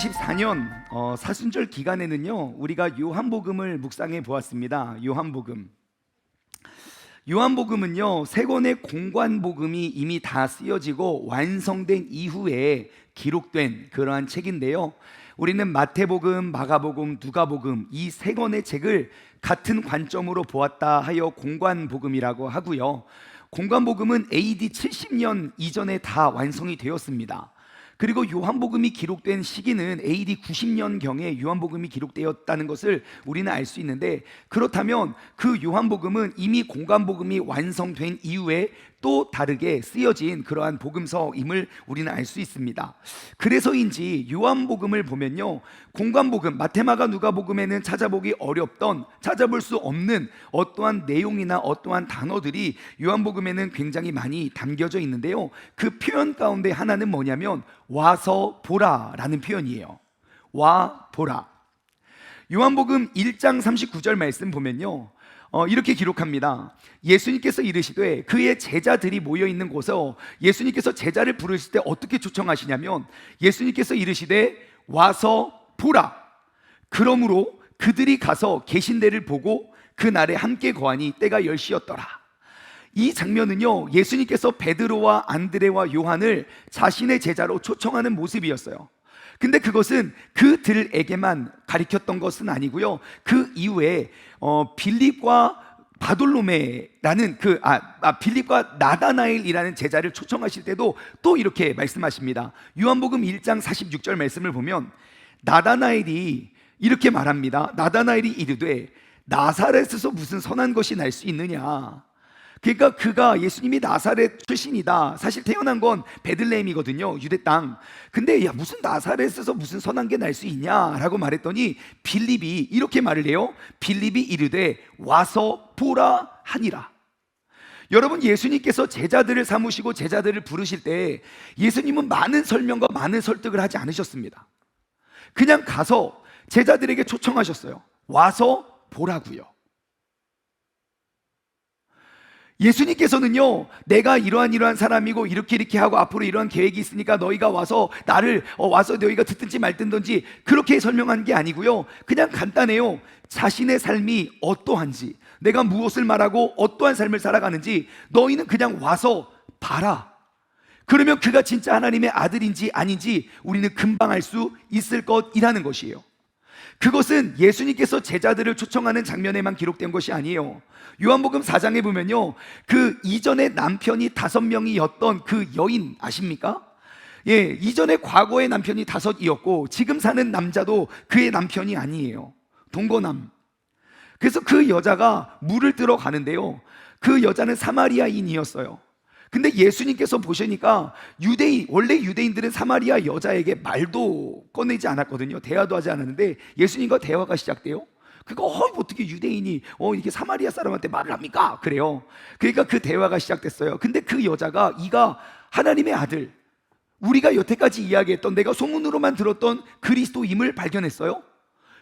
2024년 사순절 기간에는요, 우리가 요한복음을 묵상해 보았습니다. 요한복음은요, 세 권의 공관복음이 이미 다 쓰여지고 완성된 이후에 기록된 그러한 책인데요, 우리는 마태복음, 마가복음, 누가복음 이 세 권의 책을 같은 관점으로 보았다 하여 공관복음이라고 하고요, 공관복음은 AD 70년 이전에 다 완성이 되었습니다. 그리고 요한복음이 기록된 시기는 AD 90년경에 요한복음이 기록되었다는 것을 우리는 알 수 있는데, 그렇다면 그 요한복음은 이미 공관복음이 완성된 이후에 또 다르게 쓰여진 그러한 복음서임을 우리는 알 수 있습니다. 그래서인지 요한복음을 보면요, 공관복음, 마태마가 누가복음에는 찾아보기 어렵던, 찾아볼 수 없는 어떠한 내용이나 어떠한 단어들이 요한복음에는 굉장히 많이 담겨져 있는데요, 그 표현 가운데 하나는 뭐냐면 와서 보라 라는 표현이에요. 와 보라. 요한복음 1장 39절 말씀 보면요, 이렇게 기록합니다. 예수님께서 이르시되 그의 제자들이 모여있는 곳에서 예수님께서 제자를 부르실 때 어떻게 초청하시냐면, 예수님께서 이르시되 와서 보라. 그러므로 그들이 가서 계신 데를 보고 그날에 함께 거하니 때가 10시였더라. 이 장면은요, 예수님께서 베드로와 안드레와 요한을 자신의 제자로 초청하는 모습이었어요. 근데 그것은 그들에게만 가리켰던 것은 아니고요, 그 이후에 빌립과 바돌로메라는 빌립과 나다나엘이라는 제자를 초청하실 때도 또 이렇게 말씀하십니다. 요한복음 1장 46절 말씀을 보면 나다나엘이 이렇게 말합니다. 나다나엘이 이르되 나사렛에서 무슨 선한 것이 날 수 있느냐. 그러니까 그가, 예수님이 나사렛 출신이다. 사실 태어난 건 베들레헴이거든요, 유대 땅. 근데 야, 무슨 나사렛에서 무슨 선한 게 날 수 있냐라고 말했더니 빌립이 이렇게 말을 해요. 빌립이 이르되 와서 보라 하니라. 여러분, 예수님께서 제자들을 삼으시고 제자들을 부르실 때 예수님은 많은 설명과 많은 설득을 하지 않으셨습니다. 그냥 가서 제자들에게 초청하셨어요. 와서 보라고요. 예수님께서는요, 내가 이러한 사람이고 이렇게 하고 앞으로 이러한 계획이 있으니까 너희가 와서 와서 너희가 듣든지 말든지 그렇게 설명한 게 아니고요, 그냥 간단해요. 자신의 삶이 어떠한지, 내가 무엇을 말하고 어떠한 삶을 살아가는지 너희는 그냥 와서 봐라. 그러면 그가 진짜 하나님의 아들인지 아닌지 우리는 금방 알 수 있을 것이라는 것이에요. 그것은 예수님께서 제자들을 초청하는 장면에만 기록된 것이 아니에요. 요한복음 4장에 보면요, 그 이전에 남편이 5명이었던 그 여인 아십니까? 예, 이전에 과거의 남편이 5이었고 지금 사는 남자도 그의 남편이 아니에요. 동거남. 그래서 그 여자가 물을 뜨러 가는데요, 그 여자는 사마리아인이었어요. 근데 예수님께서 보시니까 원래 유대인들은 사마리아 여자에게 말도 꺼내지 않았거든요. 대화도 하지 않았는데 예수님과 대화가 시작돼요. 그러니까 어떻게 유대인이 이게 사마리아 사람한테 말을 합니까? 그래요. 그러니까 그 대화가 시작됐어요. 근데 그 여자가 이가 하나님의 아들, 우리가 여태까지 이야기했던, 내가 소문으로만 들었던 그리스도임을 발견했어요.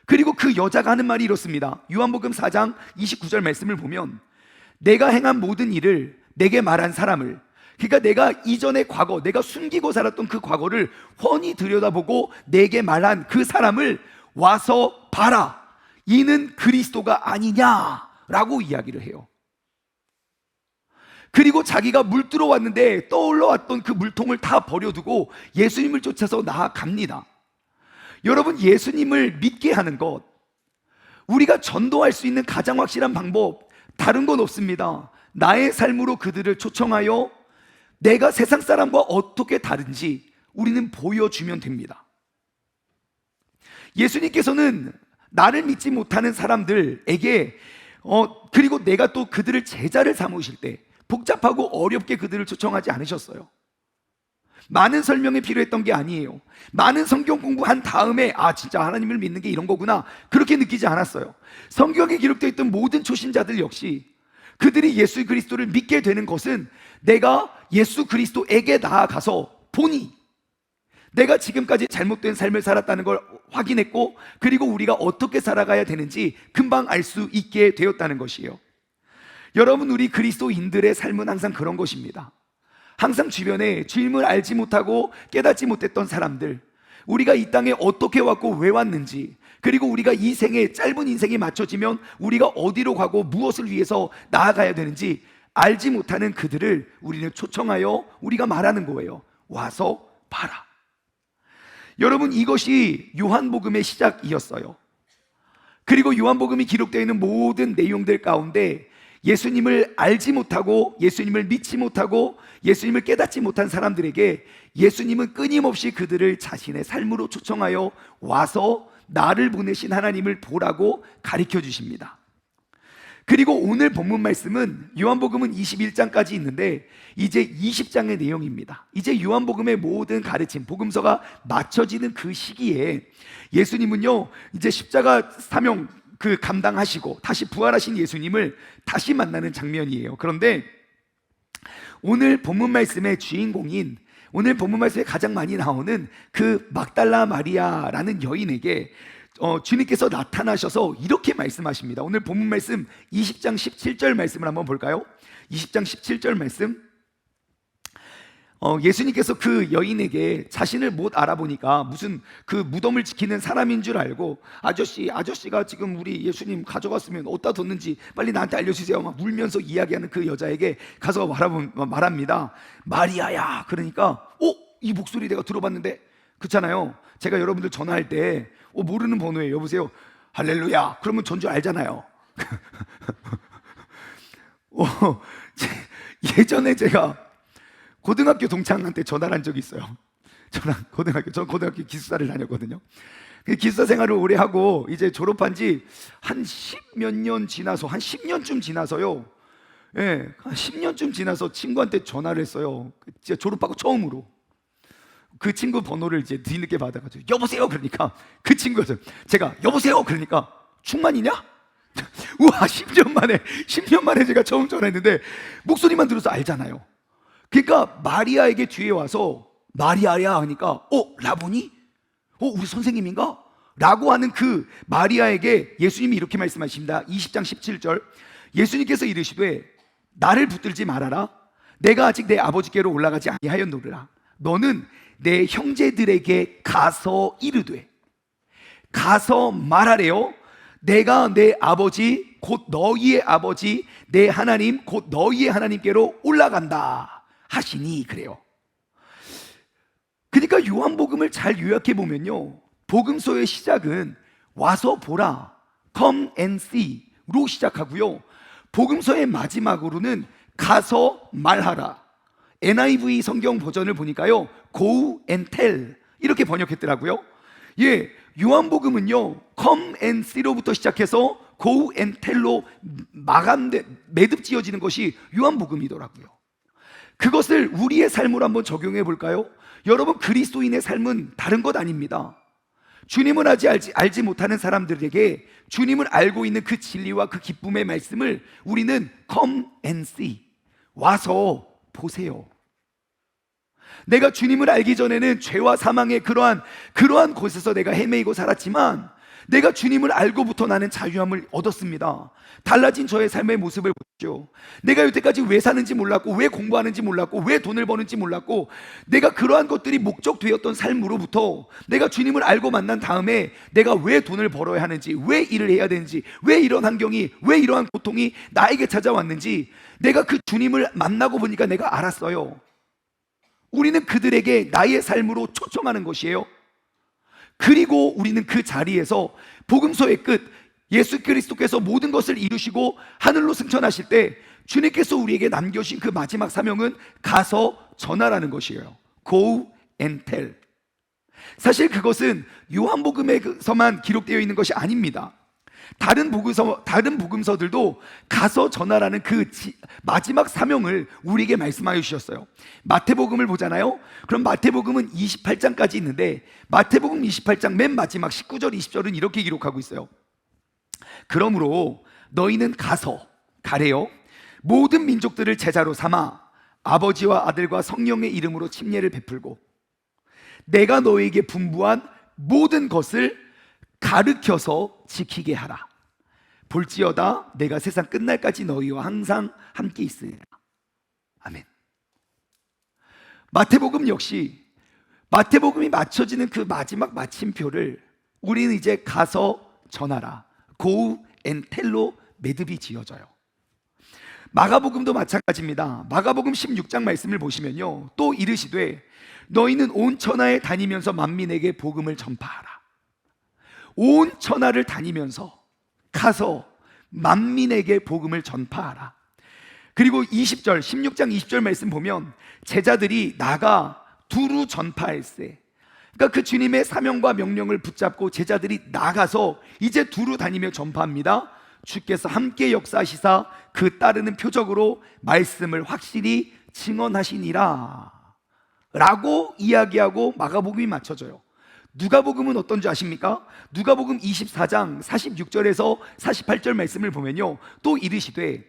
그리고 그 여자가 하는 말이 이렇습니다. 요한복음 4장 29절 말씀을 보면 내가 행한 모든 일을 내게 말한 사람을, 그러니까 내가 이전의 과거, 내가 숨기고 살았던 그 과거를 훤히 들여다보고 내게 말한 그 사람을 와서 봐라. 이는 그리스도가 아니냐라고 이야기를 해요. 그리고 자기가 물 뜨러 왔는데 떠올라왔던 그 물통을 다 버려두고 예수님을 쫓아서 나아갑니다. 여러분, 예수님을 믿게 하는 것, 우리가 전도할 수 있는 가장 확실한 방법 다른 건 없습니다. 나의 삶으로 그들을 초청하여 내가 세상 사람과 어떻게 다른지 우리는 보여주면 됩니다. 예수님께서는 나를 믿지 못하는 사람들에게 그리고 내가 또 그들을 제자를 삼으실 때 복잡하고 어렵게 그들을 초청하지 않으셨어요. 많은 설명이 필요했던 게 아니에요. 많은 성경 공부한 다음에 진짜 하나님을 믿는 게 이런 거구나, 그렇게 느끼지 않았어요. 성경에 기록되어 있던 모든 초신자들 역시 그들이 예수 그리스도를 믿게 되는 것은 내가 예수 그리스도에게 나아가서 보니 내가 지금까지 잘못된 삶을 살았다는 걸 확인했고, 그리고 우리가 어떻게 살아가야 되는지 금방 알 수 있게 되었다는 것이에요. 여러분, 우리 그리스도인들의 삶은 항상 그런 것입니다. 항상 주변에 주님을 알지 못하고 깨닫지 못했던 사람들, 우리가 이 땅에 어떻게 왔고 왜 왔는지, 그리고 우리가 이 생에 짧은 인생이 맞춰지면 우리가 어디로 가고 무엇을 위해서 나아가야 되는지 알지 못하는 그들을 우리는 초청하여 우리가 말하는 거예요. 와서 봐라. 여러분, 이것이 요한복음의 시작이었어요. 그리고 요한복음이 기록되어 있는 모든 내용들 가운데 예수님을 알지 못하고 예수님을 믿지 못하고 예수님을 깨닫지 못한 사람들에게 예수님은 끊임없이 그들을 자신의 삶으로 초청하여 와서 나를 보내신 하나님을 보라고 가르쳐 주십니다. 그리고 오늘 본문 말씀은 요한복음은 21장까지 있는데 이제 20장의 내용입니다. 이제 요한복음의 모든 가르침, 복음서가 맞춰지는 그 시기에 예수님은요, 이제 십자가 사명 감당하시고 다시 부활하신 예수님을 다시 만나는 장면이에요. 그런데 오늘 본문 말씀의 주인공인, 오늘 본문 말씀에 가장 많이 나오는 그 막달라 마리아라는 여인에게 주님께서 나타나셔서 이렇게 말씀하십니다. 오늘 본문 말씀 20장 17절 말씀을 한번 볼까요? 20장 17절 말씀. 예수님께서 그 여인에게 자신을 못 알아보니까 무슨 그 무덤을 지키는 사람인 줄 알고, 아저씨가 지금 우리 예수님 가져갔으면 어디다 뒀는지 빨리 나한테 알려주세요. 막 울면서 이야기하는 그 여자에게 가서 말합니다. 마리아야. 그러니까 이 목소리 내가 들어봤는데, 그렇잖아요. 제가 여러분들 전화할 때 모르는 번호예요. 여보세요. 할렐루야. 그러면 전 줄 알잖아요. 예전에 제가 고등학교 동창한테 전화를 한 적이 있어요. 전 고등학교 기숙사를 다녔거든요. 기숙사 생활을 오래 하고 이제 졸업한 지 한 10몇 년 지나서, 한 10년쯤 지나서요. 예, 한 10년쯤 지나서 친구한테 전화를 했어요. 진짜 졸업하고 처음으로. 그 친구 번호를 이제 뒤늦게 받아가지고 여보세요. 그러니까 그 친구였어요. 제가 여보세요. 그러니까 충만이냐? 우와, 10년 만에 제가 처음 전화했는데 목소리만 들어서 알잖아요. 그러니까 마리아에게 뒤에 와서 마리아야 하니까 라보니? 우리 선생님인가? 라고 하는 그 마리아에게 예수님이 이렇게 말씀하십니다. 20장 17절. 예수님께서 이르시되 나를 붙들지 말아라. 내가 아직 내 아버지께로 올라가지 아니하였노라. 너는 내 형제들에게 가서 이르되, 가서 말하래요. 내가 내 아버지 곧 너희의 아버지 내 하나님 곧 너희의 하나님께로 올라간다 하시니. 그래요. 그러니까 요한복음을 잘 요약해 보면요, 복음서의 시작은 와서 보라, come and see로 시작하고요, 복음서의 마지막으로는 가서 말하라. NIV 성경 버전을 보니까요, go and tell 이렇게 번역했더라고요. 요한복음은요, come and see로부터 시작해서 go and tell로 매듭 지어지는 것이 요한복음이더라고요. 그것을 우리의 삶으로 한번 적용해 볼까요? 여러분, 그리스도인의 삶은 다른 것 아닙니다. 주님을 알지 못하는 사람들에게 주님을 알고 있는 그 진리와 그 기쁨의 말씀을 우리는 come and see, 와서 보세요. 내가 주님을 알기 전에는 죄와 사망의 그러한 곳에서 내가 헤매이고 살았지만 내가 주님을 알고부터 나는 자유함을 얻었습니다. 달라진 저의 삶의 모습을 보십시오. 내가 여태까지 왜 사는지 몰랐고, 왜 공부하는지 몰랐고, 왜 돈을 버는지 몰랐고, 내가 그러한 것들이 목적되었던 삶으로부터 내가 주님을 알고 만난 다음에 내가 왜 돈을 벌어야 하는지, 왜 일을 해야 되는지, 왜 이런 환경이, 왜 이러한 고통이 나에게 찾아왔는지 내가 그 주님을 만나고 보니까 내가 알았어요. 우리는 그들에게 나의 삶으로 초청하는 것이에요. 그리고 우리는 그 자리에서 복음서의 끝, 예수 그리스도께서 모든 것을 이루시고 하늘로 승천하실 때 주님께서 우리에게 남겨주신 그 마지막 사명은 가서 전하라는 것이에요. Go and tell. 사실 그것은 요한복음에서만 기록되어 있는 것이 아닙니다. 다른 복음서들도 가서 전하라는 그 마지막 사명을 우리에게 말씀하여 주셨어요. 마태복음을 보잖아요. 그럼 마태복음은 28장까지 있는데 마태복음 28장 맨 마지막 19절 20절은 이렇게 기록하고 있어요. 그러므로 너희는 가래요. 모든 민족들을 제자로 삼아 아버지와 아들과 성령의 이름으로 침례를 베풀고 내가 너희에게 분부한 모든 것을 가르쳐서 지키게 하라. 볼지어다 내가 세상 끝날까지 너희와 항상 함께 있으리라. 아멘. 마태복음 역시 마태복음이 맞춰지는 그 마지막 마침표를 우리는 이제 가서 전하라, Go and tell로 매듭이 지어져요. 마가복음도 마찬가지입니다. 마가복음 16장 말씀을 보시면요, 또 이르시되 너희는 온 천하에 다니면서 만민에게 복음을 전파하라. 온 천하를 다니면서 가서 만민에게 복음을 전파하라. 그리고 20절, 16장 20절 말씀 보면 제자들이 나가 두루 전파할세. 그러니까 그 주님의 사명과 명령을 붙잡고 제자들이 나가서 이제 두루 다니며 전파합니다. 주께서 함께 역사하시사 그 따르는 표적으로 말씀을 확실히 증언하시니라 라고 이야기하고 마가복음이 맞춰져요. 누가복음은 어떤지 아십니까? 누가복음 24장 46절에서 48절 말씀을 보면요, 또 이르시되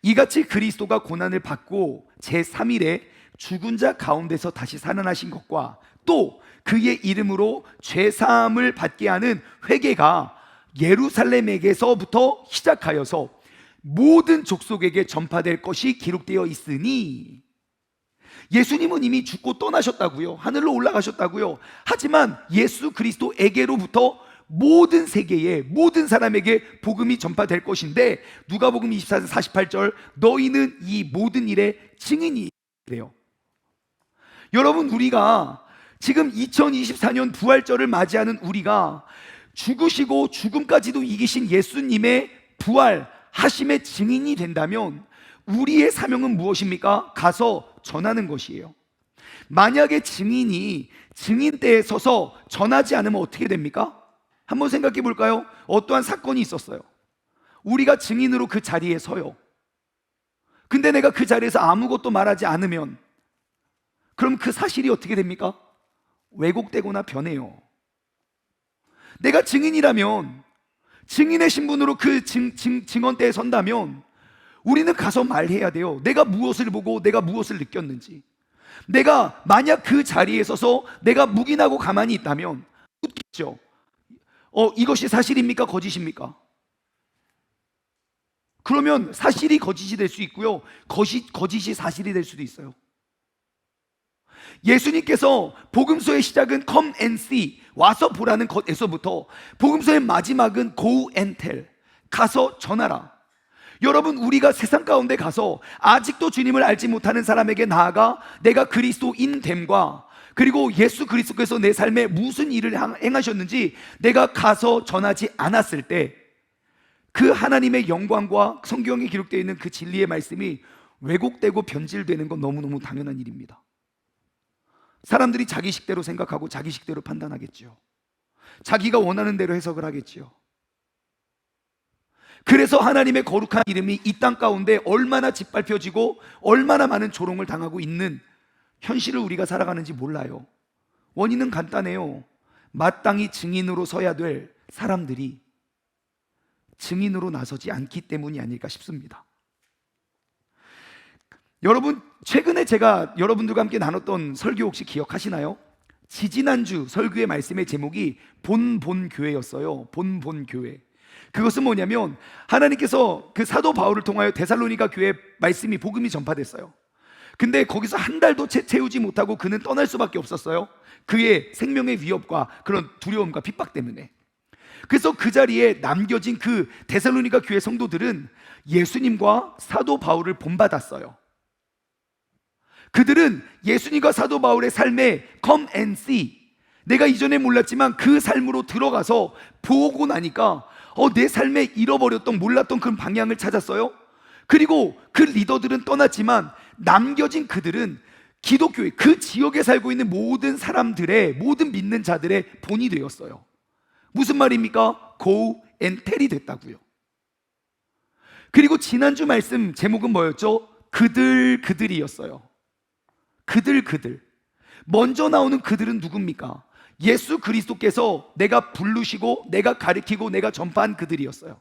이같이 그리스도가 고난을 받고 제3일에 죽은 자 가운데서 다시 살아나신 것과 또 그의 이름으로 죄사함을 받게 하는 회개가 예루살렘에게서부터 시작하여서 모든 족속에게 전파될 것이 기록되어 있으니, 예수님은 이미 죽고 떠나셨다고요. 하늘로 올라가셨다고요. 하지만 예수 그리스도에게로부터 모든 세계에 모든 사람에게 복음이 전파될 것인데, 누가복음 24장 48절 너희는 이 모든 일의 증인이 돼요. 여러분, 우리가 지금 2024년 부활절을 맞이하는 우리가 죽으시고 죽음까지도 이기신 예수님의 부활하심의 증인이 된다면 우리의 사명은 무엇입니까? 가서 전하는 것이에요. 만약에 증인이 증인대에 서서 전하지 않으면 어떻게 됩니까? 한번 생각해 볼까요? 어떠한 사건이 있었어요. 우리가 증인으로 그 자리에 서요. 근데 내가 그 자리에서 아무것도 말하지 않으면 그럼 그 사실이 어떻게 됩니까? 왜곡되거나 변해요. 내가 증인이라면, 증인의 신분으로 그 증언대에 선다면 우리는 가서 말해야 돼요. 내가 무엇을 보고 내가 무엇을 느꼈는지. 내가 만약 그 자리에 서서 내가 묵인하고 가만히 있다면 묻겠죠. 이것이 사실입니까? 거짓입니까? 그러면 사실이 거짓이 될 수 있고요, 거짓이 사실이 될 수도 있어요. 예수님께서 복음서의 시작은 Come and see, 와서 보라는 것에서부터 복음서의 마지막은 Go and tell, 가서 전하라. 여러분, 우리가 세상 가운데 가서 아직도 주님을 알지 못하는 사람에게 나아가 내가 그리스도인 됨과 그리고 예수 그리스도께서 내 삶에 무슨 일을 행하셨는지 내가 가서 전하지 않았을 때 그 하나님의 영광과 성경에 기록되어 있는 그 진리의 말씀이 왜곡되고 변질되는 건 너무너무 당연한 일입니다. 사람들이 자기 식대로 생각하고 자기 식대로 판단하겠죠. 자기가 원하는 대로 해석을 하겠죠. 그래서 하나님의 거룩한 이름이 이 땅 가운데 얼마나 짓밟혀지고 얼마나 많은 조롱을 당하고 있는 현실을 우리가 살아가는지 몰라요. 원인은 간단해요. 마땅히 증인으로 서야 될 사람들이 증인으로 나서지 않기 때문이 아닐까 싶습니다. 여러분, 최근에 제가 여러분들과 함께 나눴던 설교 혹시 기억하시나요? 지지난주 설교의 말씀의 제목이 본교회였어요. 본교회. 그것은 뭐냐면 하나님께서 그 사도 바울을 통하여 데살로니가 교회 말씀이 복음이 전파됐어요. 근데 거기서 한 달도 채우지 못하고 그는 떠날 수밖에 없었어요. 그의 생명의 위협과 그런 두려움과 핍박 때문에. 그래서 그 자리에 남겨진 그 데살로니가 교회 성도들은 예수님과 사도 바울을 본받았어요. 그들은 예수님과 사도 바울의 삶에 Come and see, 내가 이전에 몰랐지만 그 삶으로 들어가서 보고 나니까 내 삶에 잃어버렸던 몰랐던 그 방향을 찾았어요. 그리고 그 리더들은 떠났지만 남겨진 그들은 기독교회 그 지역에 살고 있는 모든 사람들의, 모든 믿는 자들의 본이 되었어요. 무슨 말입니까? Go and tell이 됐다고요. 그리고 지난주 말씀 제목은 뭐였죠? 그들이었어요. 그들. 먼저 나오는 그들은 누굽니까? 예수 그리스도께서 내가 부르시고 내가 가르치고 내가 전파한 그들이었어요.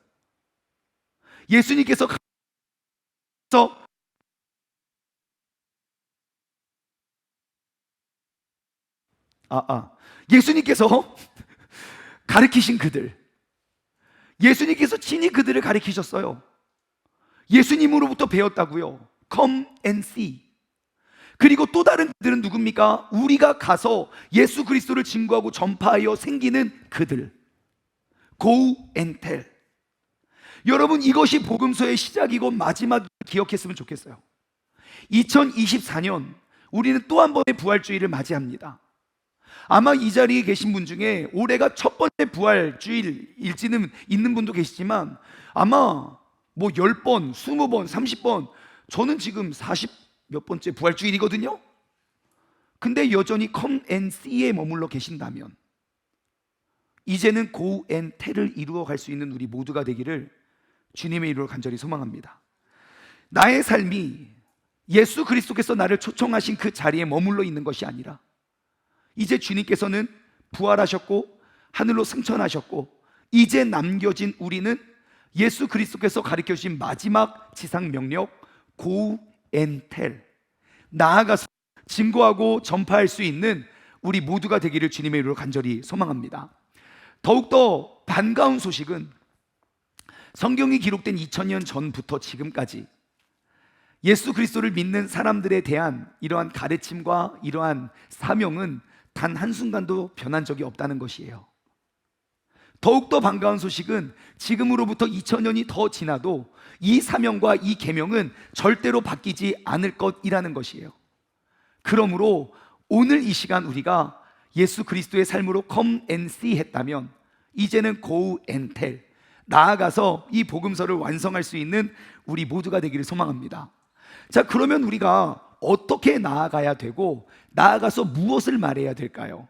예수님께서 예수님께서 가르치신 그들, 예수님께서 친히 그들을 가르치셨어요. 예수님으로부터 배웠다고요. Come and see. 그리고 또 다른 그들은 누굽니까? 우리가 가서 예수 그리스도를 증거하고 전파하여 생기는 그들. Go and tell. 여러분, 이것이 복음서의 시작이고 마지막 기억했으면 좋겠어요. 2024년 우리는 또 한 번의 부활주의를 맞이합니다. 아마 이 자리에 계신 분 중에 올해가 첫 번째 부활주일일지는 있는 분도 계시지만 아마 뭐 10번, 20번, 30번, 저는 지금 40 몇 번째 부활주일이거든요. 근데 여전히 come and see에 머물러 계신다면 이제는 go and tell을 이루어갈 수 있는 우리 모두가 되기를 주님의 이름으로 간절히 소망합니다. 나의 삶이 예수 그리스도께서 나를 초청하신 그 자리에 머물러 있는 것이 아니라 이제 주님께서는 부활하셨고 하늘로 승천하셨고 이제 남겨진 우리는 예수 그리스도께서 가르쳐 주신 마지막 지상 명령 Go and tell, 나아가서 증거하고 전파할 수 있는 우리 모두가 되기를 주님의 이름으로 간절히 소망합니다. 더욱더 반가운 소식은 성경이 기록된 2000년 전부터 지금까지 예수 그리스도를 믿는 사람들에 대한 이러한 가르침과 이러한 사명은 단 한순간도 변한 적이 없다는 것이에요. 더욱더 반가운 소식은 지금으로부터 2000년이 더 지나도 이 사명과 이 계명은 절대로 바뀌지 않을 것이라는 것이에요. 그러므로 오늘 이 시간 우리가 예수 그리스도의 삶으로 come and see 했다면 이제는 go and tell, 나아가서 이 복음서를 완성할 수 있는 우리 모두가 되기를 소망합니다. 자, 그러면 우리가 어떻게 나아가야 되고 나아가서 무엇을 말해야 될까요?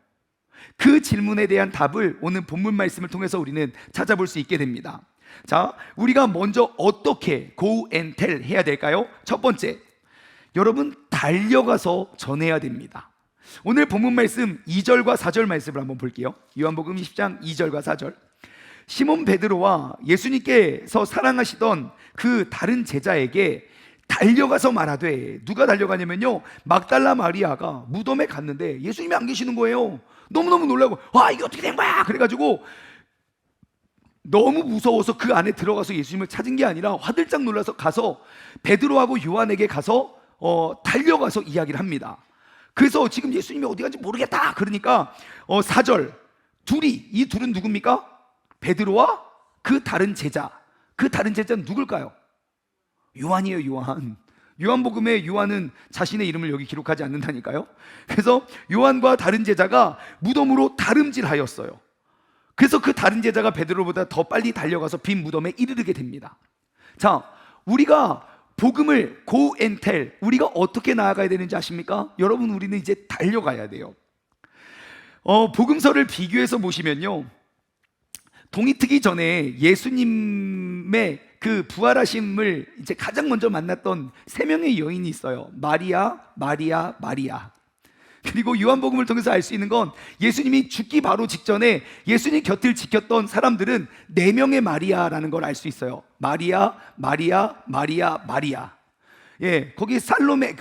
그 질문에 대한 답을 오늘 본문 말씀을 통해서 우리는 찾아볼 수 있게 됩니다. 자, 우리가 먼저 어떻게 go and tell 해야 될까요? 첫 번째, 여러분 달려가서 전해야 됩니다. 오늘 본문 말씀 2절과 4절 말씀을 한번 볼게요. 요한복음 10장 2절과 4절. 시몬 베드로와 예수님께서 사랑하시던 그 다른 제자에게 달려가서 말하되, 누가 달려가냐면요, 막달라 마리아가 무덤에 갔는데 예수님이 안 계시는 거예요. 너무너무 놀라고, 와, 이게 어떻게 된 거야? 그래가지고 너무 무서워서 그 안에 들어가서 예수님을 찾은 게 아니라 화들짝 놀라서 가서 베드로하고 요한에게 가서 달려가서 이야기를 합니다. 그래서 지금 예수님이 어디 간지 모르겠다 그러니까 4절, 이 둘은 누굽니까? 베드로와 그 다른 제자. 그 다른 제자는 누굴까요? 요한이에요. 요한. 요한복음에 요한은 자신의 이름을 여기 기록하지 않는다니까요. 그래서 요한과 다른 제자가 무덤으로 다름질하였어요. 그래서 그 다른 제자가 베드로보다 더 빨리 달려가서 빈 무덤에 이르게 됩니다. 자, 우리가 복음을 go and tell, 우리가 어떻게 나아가야 되는지 아십니까? 여러분, 우리는 이제 달려가야 돼요. 복음서를 비교해서 보시면요, 동이 트기 전에 예수님의 그 부활하심을 이제 가장 먼저 만났던 세 명의 여인이 있어요. 마리아, 마리아, 마리아. 그리고 요한복음을 통해서 알 수 있는 건 예수님이 죽기 바로 직전에 예수님 곁을 지켰던 사람들은 네 명의 마리아라는 걸 알 수 있어요. 마리아, 마리아, 마리아, 마리아. 예, 거기 살로메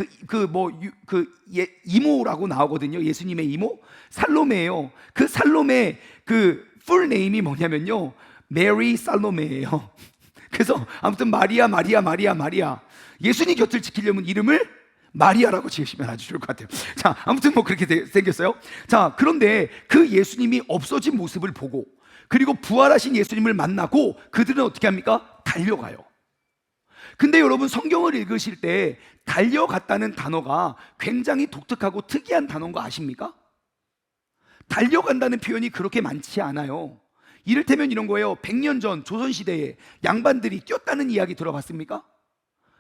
이모라고 나오거든요. 예수님의 이모 살로메예요. 그 살로메 그 풀 네임이 뭐냐면요, 메리 살로메예요. 그래서 아무튼 마리아, 마리아, 마리아, 마리아. 예수님 곁을 지키려면 이름을 마리아라고 지으시면 아주 좋을 것 같아요. 자, 아무튼 뭐 그렇게 생겼어요. 자, 그런데 그 예수님이 없어진 모습을 보고 그리고 부활하신 예수님을 만나고 그들은 어떻게 합니까? 달려가요. 근데 여러분, 성경을 읽으실 때 달려갔다는 단어가 굉장히 독특하고 특이한 단어인 거 아십니까? 달려간다는 표현이 그렇게 많지 않아요. 이를테면 이런 거예요. 100년 전 조선시대에 양반들이 뛰었다는 이야기 들어봤습니까?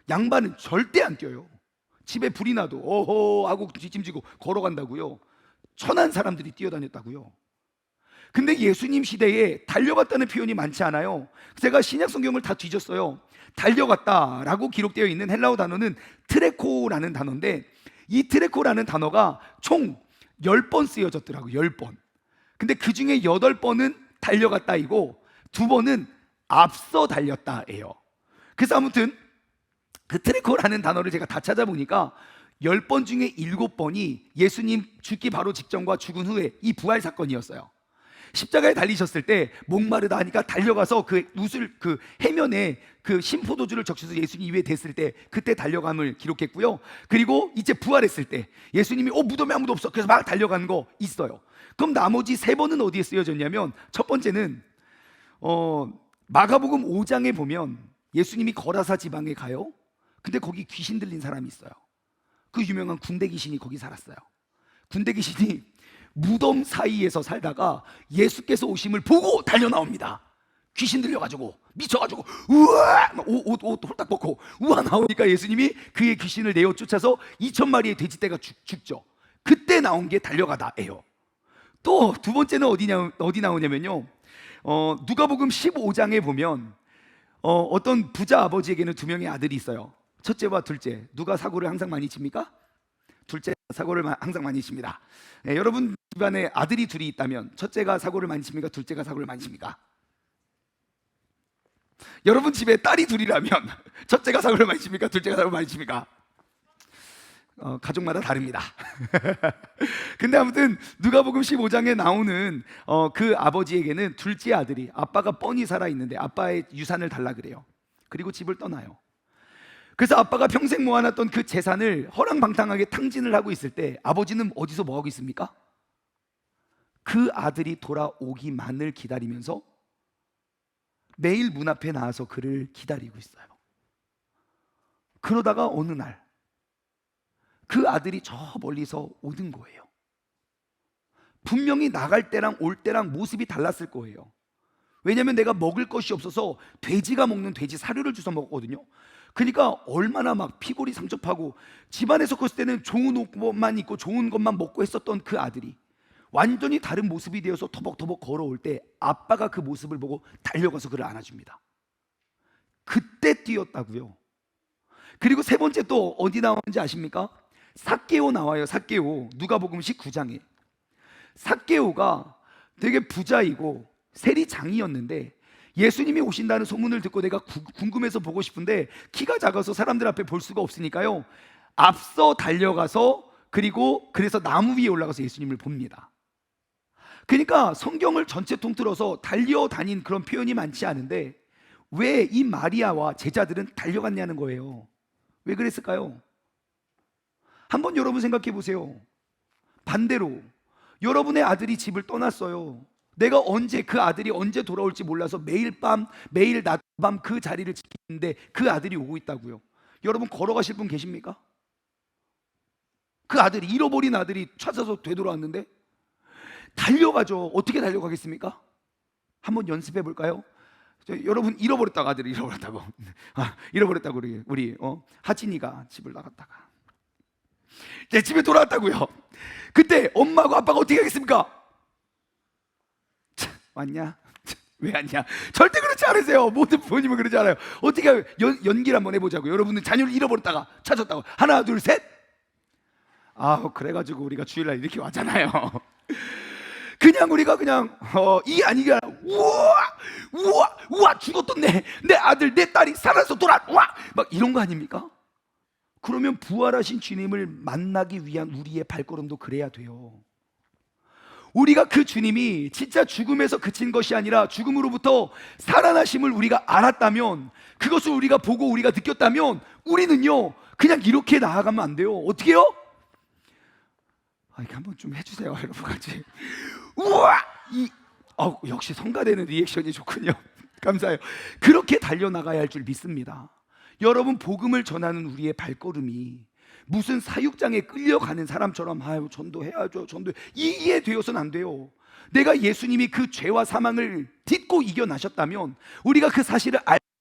양반은 절대 안 뛰어요. 집에 불이 나도 어허 하고 뒷짐지고 걸어간다고요. 천한 사람들이 뛰어다녔다고요. 근데 예수님 시대에 달려갔다는 표현이 많지 않아요. 제가 신약 성경을 다 뒤졌어요. 달려갔다라고 기록되어 있는 헬라어 단어는 트레코라는 단어인데, 이 트레코라는 단어가 총 10번 쓰여졌더라고요. 10번. 근데 그 중에 8번은 달려갔다이고 2번은 앞서 달렸다예요. 그래서 아무튼 그 트레코라는 단어를 제가 다 찾아보니까 10번 중에 7번이 예수님 죽기 바로 직전과 죽은 후에 이 부활 사건이었어요. 십자가에 달리셨을 때 목마르다 하니까 달려가서 그 웃을 그 해면에 그 심포도주를 적셔서 예수님 위에 댔을 때 그때 달려감을 기록했고요. 그리고 이제 부활했을 때 예수님이 무덤에 아무도 없어 그래서 막 달려가는 거 있어요. 그럼 나머지 세 번은 어디에 쓰여졌냐면, 첫 번째는 마가복음 5장에 보면 예수님이 거라사 지방에 가요. 근데 거기 귀신 들린 사람이 있어요. 그 유명한 군대 귀신이 거기 살았어요. 군대 귀신이 무덤 사이에서 살다가 예수께서 오심을 보고 달려 나옵니다. 귀신 들려가지고 미쳐가지고 우와 옷 홀딱 벗고 우와 나오니까 예수님이 그의 귀신을 내어 쫓아서 2,000마리의 돼지떼가 죽죠. 그때 나온 게 달려가다예요. 또 두 번째는 어디 나오냐면요, 누가복음 15장에 보면 어떤 부자 아버지에게는 두 명의 아들이 있어요. 첫째와 둘째. 누가 사고를 항상 많이 칩니까? 둘째 사고를 항상 많이 칩니다. 네, 여러분 집안에 아들이 둘이 있다면 첫째가 사고를 많이 칩니까? 둘째가 사고를 많이 칩니까? 여러분 집에 딸이 둘이라면 첫째가 사고를 많이 칩니까? 둘째가 사고를 많이 칩니까? 가족마다 다릅니다. 근데 아무튼 누가복음 15장에 나오는 그 아버지에게는 둘째 아들이, 아빠가 뻔히 살아있는데 아빠의 유산을 달라 그래요. 그리고 집을 떠나요. 그래서 아빠가 평생 모아놨던 그 재산을 허랑방탕하게 탕진을 하고 있을 때 아버지는 어디서 뭐하고 있습니까? 그 아들이 돌아오기만을 기다리면서 매일 문 앞에 나와서 그를 기다리고 있어요. 그러다가 어느 날 그 아들이 저 멀리서 오는 거예요. 분명히 나갈 때랑 올 때랑 모습이 달랐을 거예요. 왜냐하면 내가 먹을 것이 없어서 돼지가 먹는 돼지 사료를 주워 먹었거든요. 그러니까 얼마나 막 피골이 상접하고, 집안에서 컸을 때는 좋은 옷만 입고 좋은 것만 먹고 했었던 그 아들이 완전히 다른 모습이 되어서 터벅터벅 걸어올 때 아빠가 그 모습을 보고 달려가서 그를 안아줍니다. 그때 뛰었다고요. 그리고 세 번째 또 어디 나오는지 아십니까? 삭개오 나와요. 삭개오. 누가복음 19장에 삭개오가 되게 부자이고 세리장이었는데 예수님이 오신다는 소문을 듣고 내가 궁금해서 보고 싶은데 키가 작아서 사람들 앞에 볼 수가 없으니까요, 앞서 달려가서 그래서 나무 위에 올라가서 예수님을 봅니다. 그러니까 성경을 전체 통틀어서 달려다닌 그런 표현이 많지 않은데 왜 이 마리아와 제자들은 달려갔냐는 거예요. 왜 그랬을까요? 한번 여러분 생각해 보세요. 반대로 여러분의 아들이 집을 떠났어요. 내가 그 아들이 언제 돌아올지 몰라서 매일 낮 밤 그 자리를 지키는데 그 아들이 오고 있다고요. 여러분 걸어가실 분 계십니까? 그 아들이, 잃어버린 아들이 찾아서 되돌아왔는데 달려가죠. 어떻게 달려가겠습니까? 한번 연습해 볼까요? 여러분 잃어버렸다고, 아들을 잃어버렸다고 잃어버렸다고 우리 하진이가 집을 나갔다가 내 집에 돌아왔다고요. 그때 엄마하고 아빠가 어떻게 하겠습니까? 왔냐? 왜 왔냐? 절대 그렇지 않으세요. 모든 부모님은 그러지 않아요. 어떻게 연기를 한번 해보자고요. 여러분은 자녀를 잃어버렸다가 찾았다고. 하나 둘 셋. 그래가지고 우리가 주일날 이렇게 왔잖아요. 그냥 우리가 이게 아니라 우와 죽었던 내 아들 내 딸이 살아서 돌아와 막 이런 거 아닙니까? 그러면 부활하신 주님을 만나기 위한 우리의 발걸음도 그래야 돼요. 우리가 그 주님이 진짜 죽음에서 그친 것이 아니라 죽음으로부터 살아나심을 우리가 알았다면, 그것을 우리가 보고 우리가 느꼈다면 우리는요 그냥 이렇게 나아가면 안 돼요. 어떻게 해요? 이렇게 한번 좀 해주세요 여러분 같이. 우와! 역시 성가대는 리액션이 좋군요. 감사해요. 그렇게 달려나가야 할 줄 믿습니다. 여러분, 복음을 전하는 우리의 발걸음이 무슨 사육장에 끌려가는 사람처럼 전도해야죠 이게 되어서는 안 돼요. 내가 예수님이 그 죄와 사망을 딛고 이겨나셨다면, 우리가 그 사실을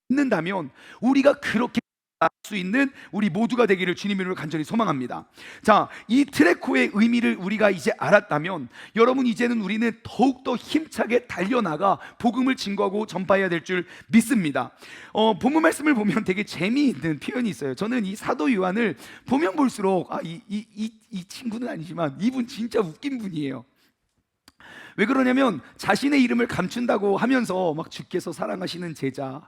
알는다면 우리가 그렇게 할 수 있는 우리 모두가 되기를 주님 이름으로 간절히 소망합니다. 자, 이 트레코의 의미를 우리가 이제 알았다면 여러분, 이제는 우리는 더욱더 힘차게 달려나가 복음을 증거하고 전파해야 될 줄 믿습니다. 본문 말씀을 보면 되게 재미있는 표현이 있어요. 저는 이 사도 요한을 보면 볼수록 이 친구는 아니지만 이분 진짜 웃긴 분이에요. 왜 그러냐면 자신의 이름을 감춘다고 하면서 막 주께서 사랑하시는 제자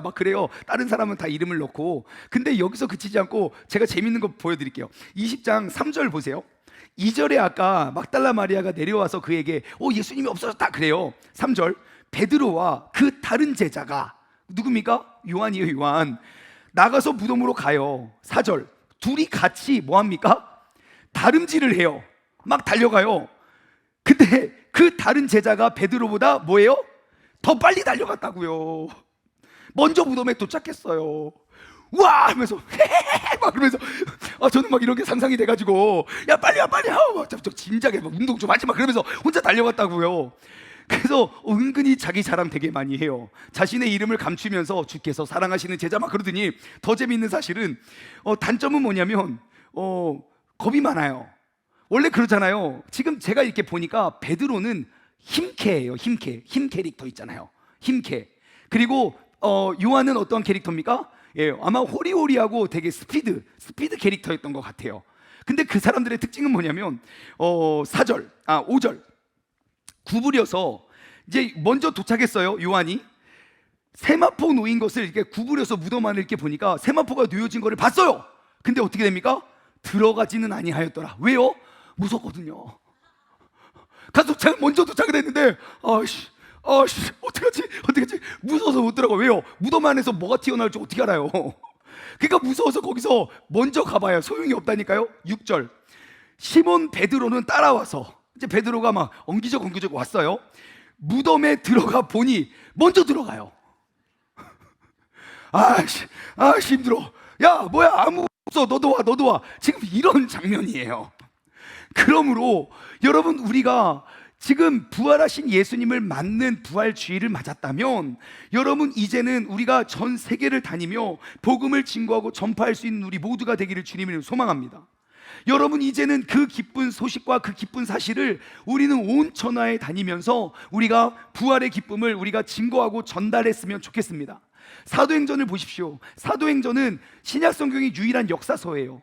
막 그래요. 다른 사람은 다 이름을 넣고. 근데 여기서 그치지 않고 제가 재밌는 거 보여드릴게요. 20장 3절 보세요. 2절에 아까 막달라 마리아가 내려와서 그에게 예수님이 없어졌다 그래요. 3절 베드로와 그 다른 제자가 누굽니까? 요한이에요. 요한 나가서 무덤으로 가요. 4절 둘이 같이 뭐합니까? 다름질을 해요. 막 달려가요. 근데 그 다른 제자가 베드로보다 뭐예요? 더 빨리 달려갔다고요. 먼저 무덤에 도착했어요. 와 하면서 막 그러면서 저는 막 이렇게 상상이 돼가지고 야 빨리 와 빨리 와 진작에 막 운동 좀 하지 마 그러면서 혼자 달려갔다고요. 그래서 은근히 자기 자랑 되게 많이 해요. 자신의 이름을 감추면서 주께서 사랑하시는 제자 막 그러더니 더 재미있는 사실은 단점은 뭐냐면 겁이 많아요. 원래 그러잖아요. 지금 제가 이렇게 보니까 베드로는 힘캐예요. 힘 캐릭터 있잖아요. 힘캐. 그리고 요한은 어떤 캐릭터입니까? 예, 아마 호리호리하고 되게 스피드 캐릭터였던 것 같아요. 근데 그 사람들의 특징은 뭐냐면 5절 구부려서 이제 먼저 도착했어요. 요한이 세마포 놓인 것을 이렇게 구부려서 무덤 안을 이렇게 보니까 세마포가 놓여진 것을 봤어요. 근데 어떻게 됩니까? 들어가지는 아니하였더라. 왜요? 무섭거든요. 가서 제가 먼저 도착을 했는데 어떡하지? 무서워서 못 들어가. 왜요? 무덤 안에서 뭐가 튀어나올지 어떻게 알아요? 그러니까 무서워서 거기서 먼저 가봐야 소용이 없다니까요. 6절 시몬 베드로는 따라와서 이제 베드로가 막 엉기적 왔어요. 무덤에 들어가 보니 먼저 들어가요. 힘들어. 야 뭐야 아무 없어. 너도 와. 지금 이런 장면이에요. 그러므로 여러분 우리가 지금 부활하신 예수님을 맞는 부활주의를 맞았다면 여러분 이제는 우리가 전 세계를 다니며 복음을 증거하고 전파할 수 있는 우리 모두가 되기를 주님을 소망합니다. 여러분 이제는 그 기쁜 소식과 그 기쁜 사실을 우리는 온 천하에 다니면서 우리가 부활의 기쁨을 우리가 증거하고 전달했으면 좋겠습니다. 사도행전을 보십시오. 사도행전은 신약 성경의 유일한 역사서예요.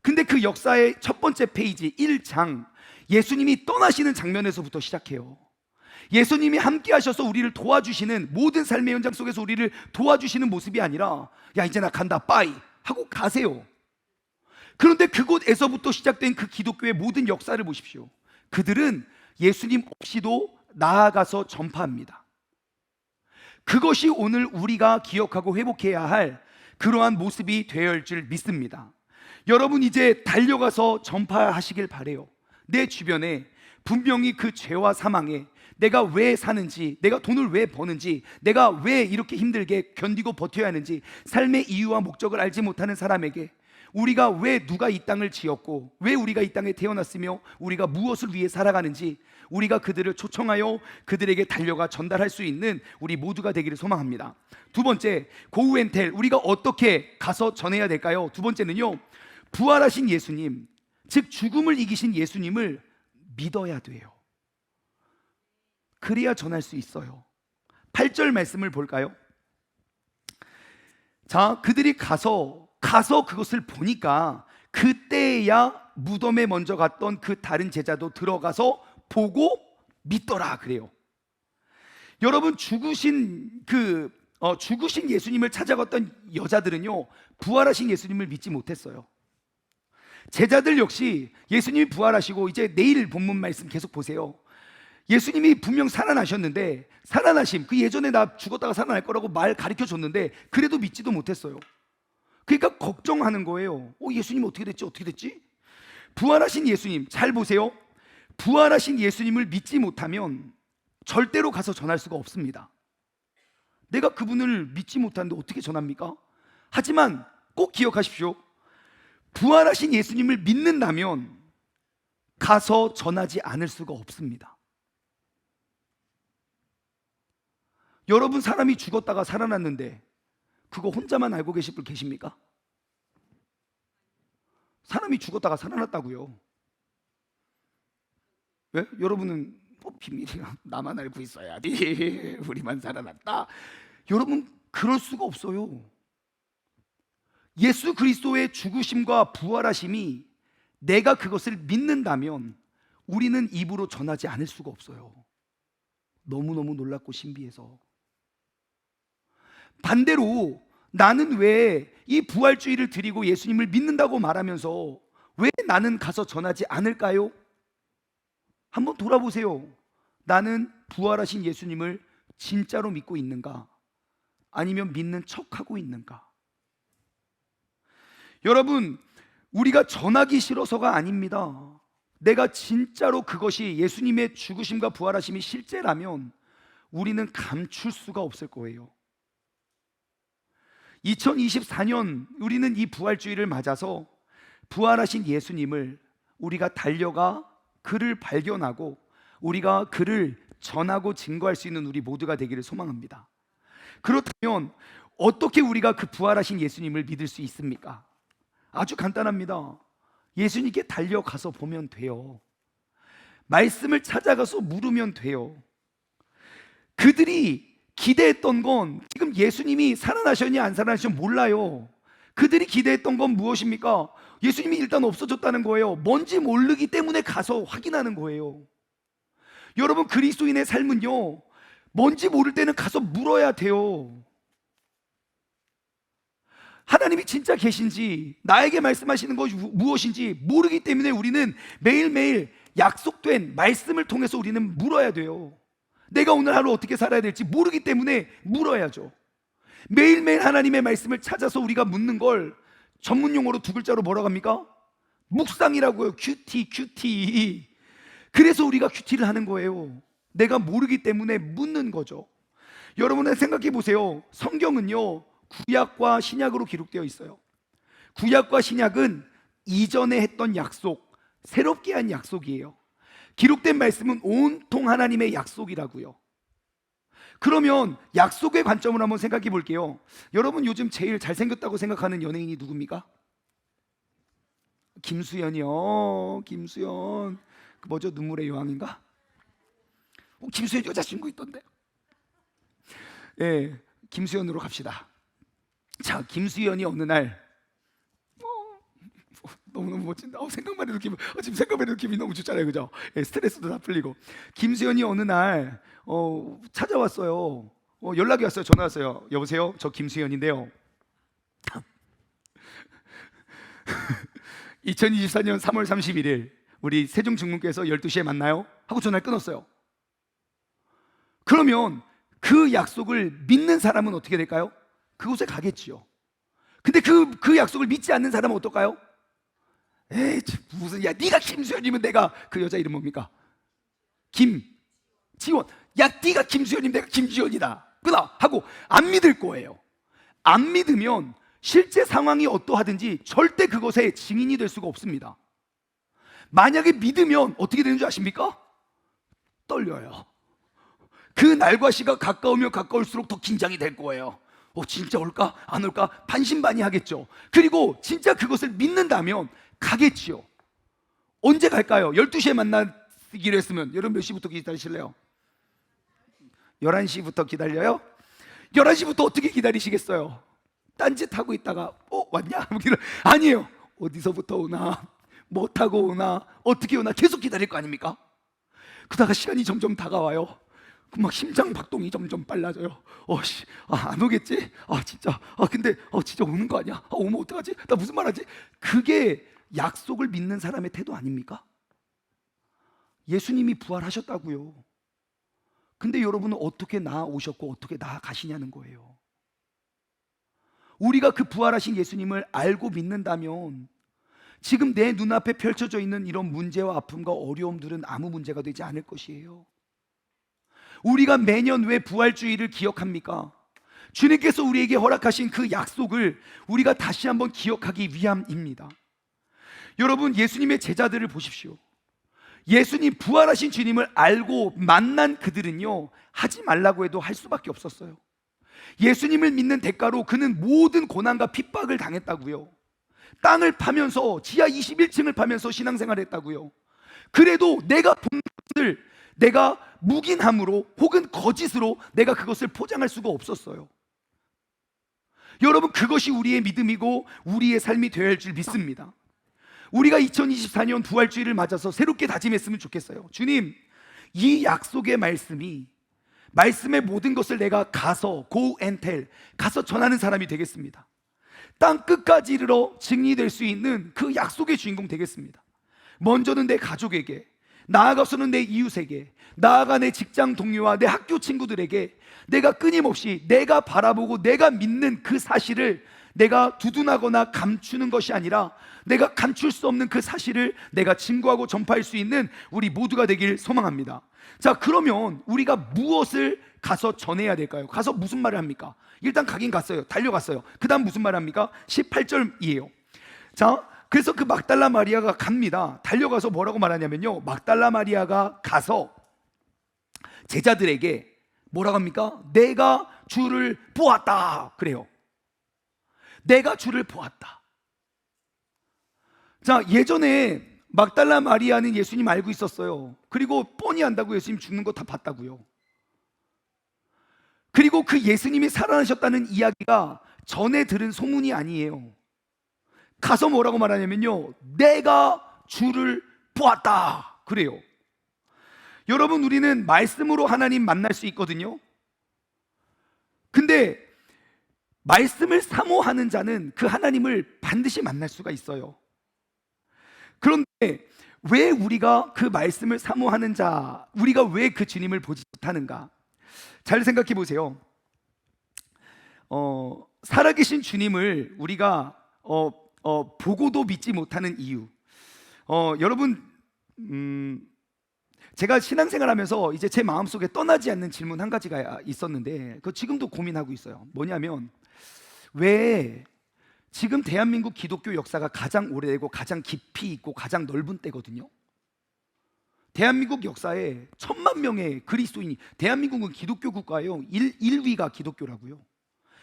근데 그 역사의 첫 번째 페이지 1장 예수님이 떠나시는 장면에서부터 시작해요. 예수님이 함께 하셔서 우리를 도와주시는 모든 삶의 현장 속에서 우리를 도와주시는 모습이 아니라 야 이제 나 간다 빠이 하고 가세요. 그런데 그곳에서부터 시작된 그 기독교의 모든 역사를 보십시오. 그들은 예수님 없이도 나아가서 전파합니다. 그것이 오늘 우리가 기억하고 회복해야 할 그러한 모습이 되어야 할 줄 믿습니다. 여러분 이제 달려가서 전파하시길 바래요. 내 주변에 분명히 그 죄와 사망에 내가 왜 사는지, 내가 돈을 왜 버는지, 내가 왜 이렇게 힘들게 견디고 버텨야 하는지 삶의 이유와 목적을 알지 못하는 사람에게 우리가 왜 누가 이 땅을 지었고 왜 우리가 이 땅에 태어났으며 우리가 무엇을 위해 살아가는지 우리가 그들을 초청하여 그들에게 달려가 전달할 수 있는 우리 모두가 되기를 소망합니다. 두 번째, 고우엔텔 우리가 어떻게 가서 전해야 될까요? 두 번째는요, 부활하신 예수님, 즉 죽음을 이기신 예수님을 믿어야 돼요. 그래야 전할 수 있어요. 8절 말씀을 볼까요? 자, 그들이 가서 그것을 보니까 그때야 무덤에 먼저 갔던 그 다른 제자도 들어가서 보고 믿더라 그래요. 여러분 죽으신 예수님을 찾아갔던 여자들은요 부활하신 예수님을 믿지 못했어요. 제자들 역시 예수님이 부활하시고 이제 내일 본문 말씀 계속 보세요. 예수님이 분명 살아나셨는데 살아나심 그 예전에 나 죽었다가 살아날 거라고 말 가르쳐 줬는데 그래도 믿지도 못했어요. 그러니까 걱정하는 거예요. 예수님 어떻게 됐지? 부활하신 예수님 잘 보세요. 부활하신 예수님을 믿지 못하면 절대로 가서 전할 수가 없습니다. 내가 그분을 믿지 못하는데 어떻게 전합니까? 하지만 꼭 기억하십시오. 부활하신 예수님을 믿는다면 가서 전하지 않을 수가 없습니다. 여러분 사람이 죽었다가 살아났는데 그거 혼자만 알고 계실 분 계십니까? 사람이 죽었다가 살아났다고요. 왜? 여러분은 비밀이야. 나만 알고 있어야지. 우리만 살아났다. 여러분 그럴 수가 없어요. 예수 그리스도의 죽으심과 부활하심이 내가 그것을 믿는다면 우리는 입으로 전하지 않을 수가 없어요. 너무너무 놀랍고 신비해서. 반대로 나는 왜 이 부활주의를 드리고 예수님을 믿는다고 말하면서 왜 나는 가서 전하지 않을까요? 한번 돌아보세요. 나는 부활하신 예수님을 진짜로 믿고 있는가? 아니면 믿는 척하고 있는가? 여러분, 우리가 전하기 싫어서가 아닙니다. 내가 진짜로 그것이 예수님의 죽으심과 부활하심이 실제라면 우리는 감출 수가 없을 거예요. 2024년 우리는 이 부활주의를 맞아서 부활하신 예수님을 우리가 달려가 그를 발견하고 우리가 그를 전하고 증거할 수 있는 우리 모두가 되기를 소망합니다. 그렇다면 어떻게 우리가 그 부활하신 예수님을 믿을 수 있습니까? 아주 간단합니다. 예수님께 달려가서 보면 돼요. 말씀을 찾아가서 물으면 돼요. 그들이 기대했던 건 지금 예수님이 살아나셨냐 안 살아나셨냐 몰라요. 그들이 기대했던 건 무엇입니까? 예수님이 일단 없어졌다는 거예요. 뭔지 모르기 때문에 가서 확인하는 거예요. 여러분, 그리스도인의 삶은요, 뭔지 모를 때는 가서 물어야 돼요. 하나님이 진짜 계신지, 나에게 말씀하시는 것이 무엇인지 모르기 때문에 우리는 매일매일 약속된 말씀을 통해서 우리는 물어야 돼요. 내가 오늘 하루 어떻게 살아야 될지 모르기 때문에 물어야죠. 매일매일 하나님의 말씀을 찾아서 우리가 묻는 걸 전문 용어로 두 글자로 뭐라고 합니까? 묵상이라고요. 큐티. 그래서 우리가 큐티를 하는 거예요. 내가 모르기 때문에 묻는 거죠. 여러분은 생각해 보세요. 성경은요, 구약과 신약으로 기록되어 있어요. 구약과 신약은 이전에 했던 약속, 새롭게 한 약속이에요. 기록된 말씀은 온통 하나님의 약속이라고요. 그러면 약속의 관점으로 한번 생각해 볼게요. 여러분, 요즘 제일 잘생겼다고 생각하는 연예인이 누굽니까? 김수현이요. 김수현. 그 뭐죠? 눈물의 여왕인가? 김수현 여자친구 있던데. 예, 김수현으로 갑시다. 자, 김수현이 어느 날 너무너무 멋진다. 생각만 해도 지금 생각만 해도 기분이 너무 좋잖아요, 그죠? 예, 스트레스도 다 풀리고. 김수현이 어느 날 찾아왔어요. 연락이 왔어요. 전화 왔어요. 여보세요, 저 김수현인데요. 2024년 3월 31일 우리 세종중문교에서 12시에 만나요 하고 전화를 끊었어요. 그러면 그 약속을 믿는 사람은 어떻게 될까요? 그곳에 가겠지요. 근데 그 약속을 믿지 않는 사람은 어떨까요? 에이, 무슨, 야, 네가 김수현이면 내가, 그 여자 이름 뭡니까? 김지원. 야, 네가 김수현이면 내가 김지원이다 끊어 하고 안 믿을 거예요. 안 믿으면 실제 상황이 어떠하든지 절대 그것의 증인이 될 수가 없습니다. 만약에 믿으면 어떻게 되는 줄 아십니까? 떨려요. 그 날과 시가 가까우면 가까울수록 더 긴장이 될 거예요. 진짜 올까? 안 올까? 반신반의하겠죠. 그리고 진짜 그것을 믿는다면 가겠지요. 언제 갈까요? 12시에 만나기로 했으면 여러분 몇 시부터 기다리실래요? 11시부터 기다려요? 11시부터 어떻게 기다리시겠어요? 딴짓하고 있다가 왔냐? 아니에요. 어디서부터 오나? 뭐 타고 오나? 어떻게 오나? 계속 기다릴 거 아닙니까? 그러다가 시간이 점점 다가와요. 막 심장 박동이 점점 빨라져요. 안 오겠지? 진짜. 근데 진짜 오는 거 아니야? 오면 어떡하지? 나 무슨 말 하지? 그게 약속을 믿는 사람의 태도 아닙니까? 예수님이 부활하셨다고요. 근데 여러분은 어떻게 나아오셨고 어떻게 나아가시냐는 거예요. 우리가 그 부활하신 예수님을 알고 믿는다면 지금 내 눈앞에 펼쳐져 있는 이런 문제와 아픔과 어려움들은 아무 문제가 되지 않을 것이에요. 우리가 매년 왜 부활주의를 기억합니까? 주님께서 우리에게 허락하신 그 약속을 우리가 다시 한번 기억하기 위함입니다. 여러분, 예수님의 제자들을 보십시오. 예수님, 부활하신 주님을 알고 만난 그들은요, 하지 말라고 해도 할 수밖에 없었어요. 예수님을 믿는 대가로 그는 모든 고난과 핍박을 당했다고요. 땅을 파면서 지하 21층을 파면서 신앙생활을 했다고요. 그래도 내가 본 것을 내가 묵인함으로 혹은 거짓으로 내가 그것을 포장할 수가 없었어요. 여러분, 그것이 우리의 믿음이고 우리의 삶이 되어야 할 줄 믿습니다. 우리가 2024년 부활주의를 맞아서 새롭게 다짐했으면 좋겠어요. 주님, 이 약속의 말씀의 모든 것을 내가 가서 go and tell, 가서 전하는 사람이 되겠습니다. 땅 끝까지 이르러 증리될 수 있는 그 약속의 주인공 되겠습니다. 먼저는 내 가족에게, 나아가서는 내 이웃에게, 나아가 내 직장 동료와 내 학교 친구들에게 내가 끊임없이 내가 바라보고 내가 믿는 그 사실을 내가 두둔하거나 감추는 것이 아니라 내가 감출 수 없는 그 사실을 내가 증거하고 전파할 수 있는 우리 모두가 되길 소망합니다. 자, 그러면 우리가 무엇을 가서 전해야 될까요? 가서 무슨 말을 합니까? 일단 가긴 갔어요. 달려갔어요. 그 다음 무슨 말을 합니까? 18절이에요. 자, 그래서 그 막달라 마리아가 갑니다. 달려가서 뭐라고 말하냐면요, 막달라 마리아가 가서 제자들에게 뭐라고 합니까? 내가 주를 보았다 그래요. 내가 주를 보았다. 자, 예전에 막달라 마리아는 예수님 알고 있었어요. 그리고 뻔히 안다고 예수님 죽는 거 다 봤다고요. 그리고 그 예수님이 살아나셨다는 이야기가 전에 들은 소문이 아니에요. 가서 뭐라고 말하냐면요, 내가 주를 보았다 그래요. 여러분, 우리는 말씀으로 하나님 만날 수 있거든요. 근데 말씀을 사모하는 자는 그 하나님을 반드시 만날 수가 있어요. 그런데 왜 우리가 그 말씀을 사모하는 자, 우리가 왜 그 주님을 보지 못하는가? 잘 생각해 보세요. 살아계신 주님을 우리가 보고도 믿지 못하는 이유. 여러분, 제가 신앙생활하면서 이제 제 마음속에 떠나지 않는 질문 한 가지가 있었는데, 그 지금도 고민하고 있어요. 뭐냐면, 왜 지금 대한민국 기독교 역사가 가장 오래되고 가장 깊이 있고 가장 넓은 때거든요. 대한민국 역사에 1,000만 명의 그리스도인이, 대한민국은 기독교 국가예요. 1위가 기독교라고요.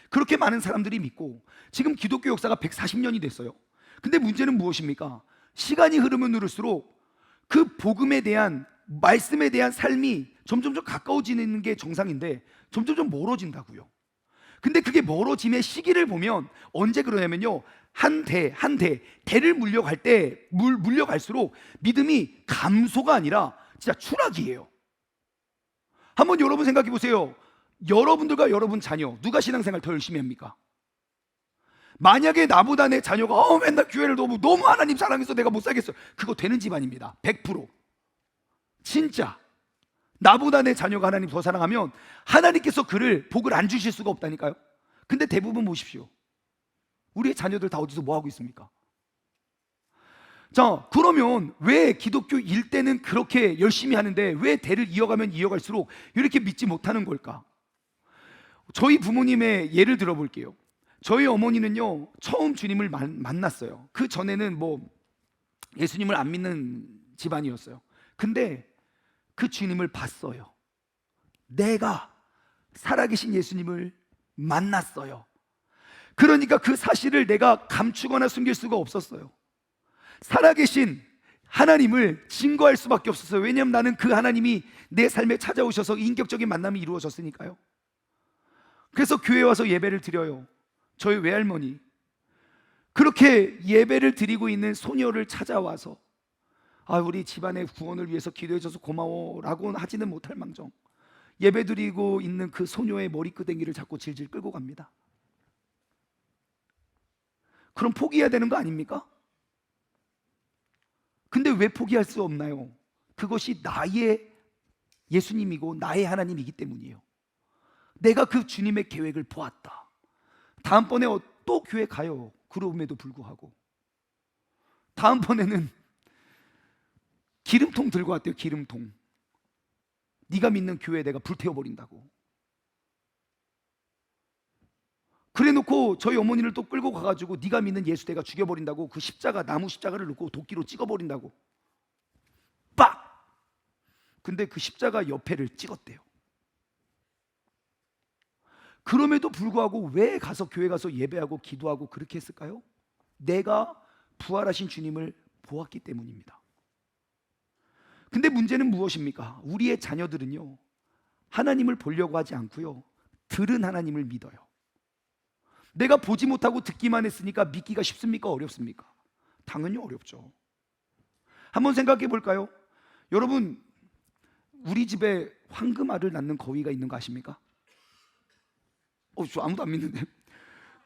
그렇게 많은 사람들이 믿고 지금 기독교 역사가 140년이 됐어요. 근데 문제는 무엇입니까? 시간이 흐르면 흐를수록 그 복음에 대한, 말씀에 대한 삶이 점점점 가까워지는 게 정상인데 점점점 멀어진다고요. 근데 그게 멀어짐의 시기를 보면 언제 그러냐면요, 한 대 한 대 대를 물려갈 때 물려갈수록 믿음이 감소가 아니라 진짜 추락이에요. 한번 여러분 생각해 보세요. 여러분들과 여러분 자녀, 누가 신앙생활 더 열심히 합니까? 만약에 나보다 내 자녀가 맨날 교회를 너무 하나님 사랑해서 내가 못 살겠어요, 그거 되는 집안입니다. 100%. 진짜 나보다 내 자녀가 하나님 더 사랑하면 하나님께서 그를 복을 안 주실 수가 없다니까요. 근데 대부분 보십시오, 우리의 자녀들 다 어디서 뭐 하고 있습니까? 자, 그러면 왜 기독교 일대는 그렇게 열심히 하는데 왜 대를 이어가면 이어갈수록 이렇게 믿지 못하는 걸까? 저희 부모님의 예를 들어볼게요. 저희 어머니는요, 처음 주님을 만났어요. 그 전에는 뭐 예수님을 안 믿는 집안이었어요. 근데 그 주님을 봤어요. 내가 살아계신 예수님을 만났어요. 그러니까 그 사실을 내가 감추거나 숨길 수가 없었어요. 살아계신 하나님을 증거할 수밖에 없었어요. 왜냐하면 나는 그 하나님이 내 삶에 찾아오셔서 인격적인 만남이 이루어졌으니까요. 그래서 교회에 와서 예배를 드려요. 저희 외할머니, 그렇게 예배를 드리고 있는 소녀를 찾아와서 우리 집안의 구원을 위해서 기도해줘서 고마워 라고 하지는 못할 망정 예배 드리고 있는 그 소녀의 머리끄댕이를 자꾸 질질 끌고 갑니다. 그럼 포기해야 되는 거 아닙니까? 근데 왜 포기할 수 없나요? 그것이 나의 예수님이고 나의 하나님이기 때문이에요. 내가 그 주님의 계획을 보았다. 다음번에 또 교회 가요. 그럼에도 불구하고 다음번에는 기름통 들고 왔대요. 기름통. 네가 믿는 교회 내가 불태워버린다고. 그래놓고 저희 어머니를 또 끌고 가가지고 네가 믿는 예수 내가 죽여버린다고, 그 십자가, 나무 십자가를 놓고 도끼로 찍어버린다고. 빡! 근데 그 십자가 옆에를 찍었대요. 그럼에도 불구하고 왜 가서 교회 가서 예배하고 기도하고 그렇게 했을까요? 내가 부활하신 주님을 보았기 때문입니다. 근데 문제는 무엇입니까? 우리의 자녀들은요, 하나님을 보려고 하지 않고요, 들은 하나님을 믿어요. 내가 보지 못하고 듣기만 했으니까 믿기가 쉽습니까? 어렵습니까? 당연히 어렵죠. 한번 생각해 볼까요? 여러분, 우리 집에 황금알을 낳는 거위가 있는 거 아십니까? 저 아무도 안 믿는데.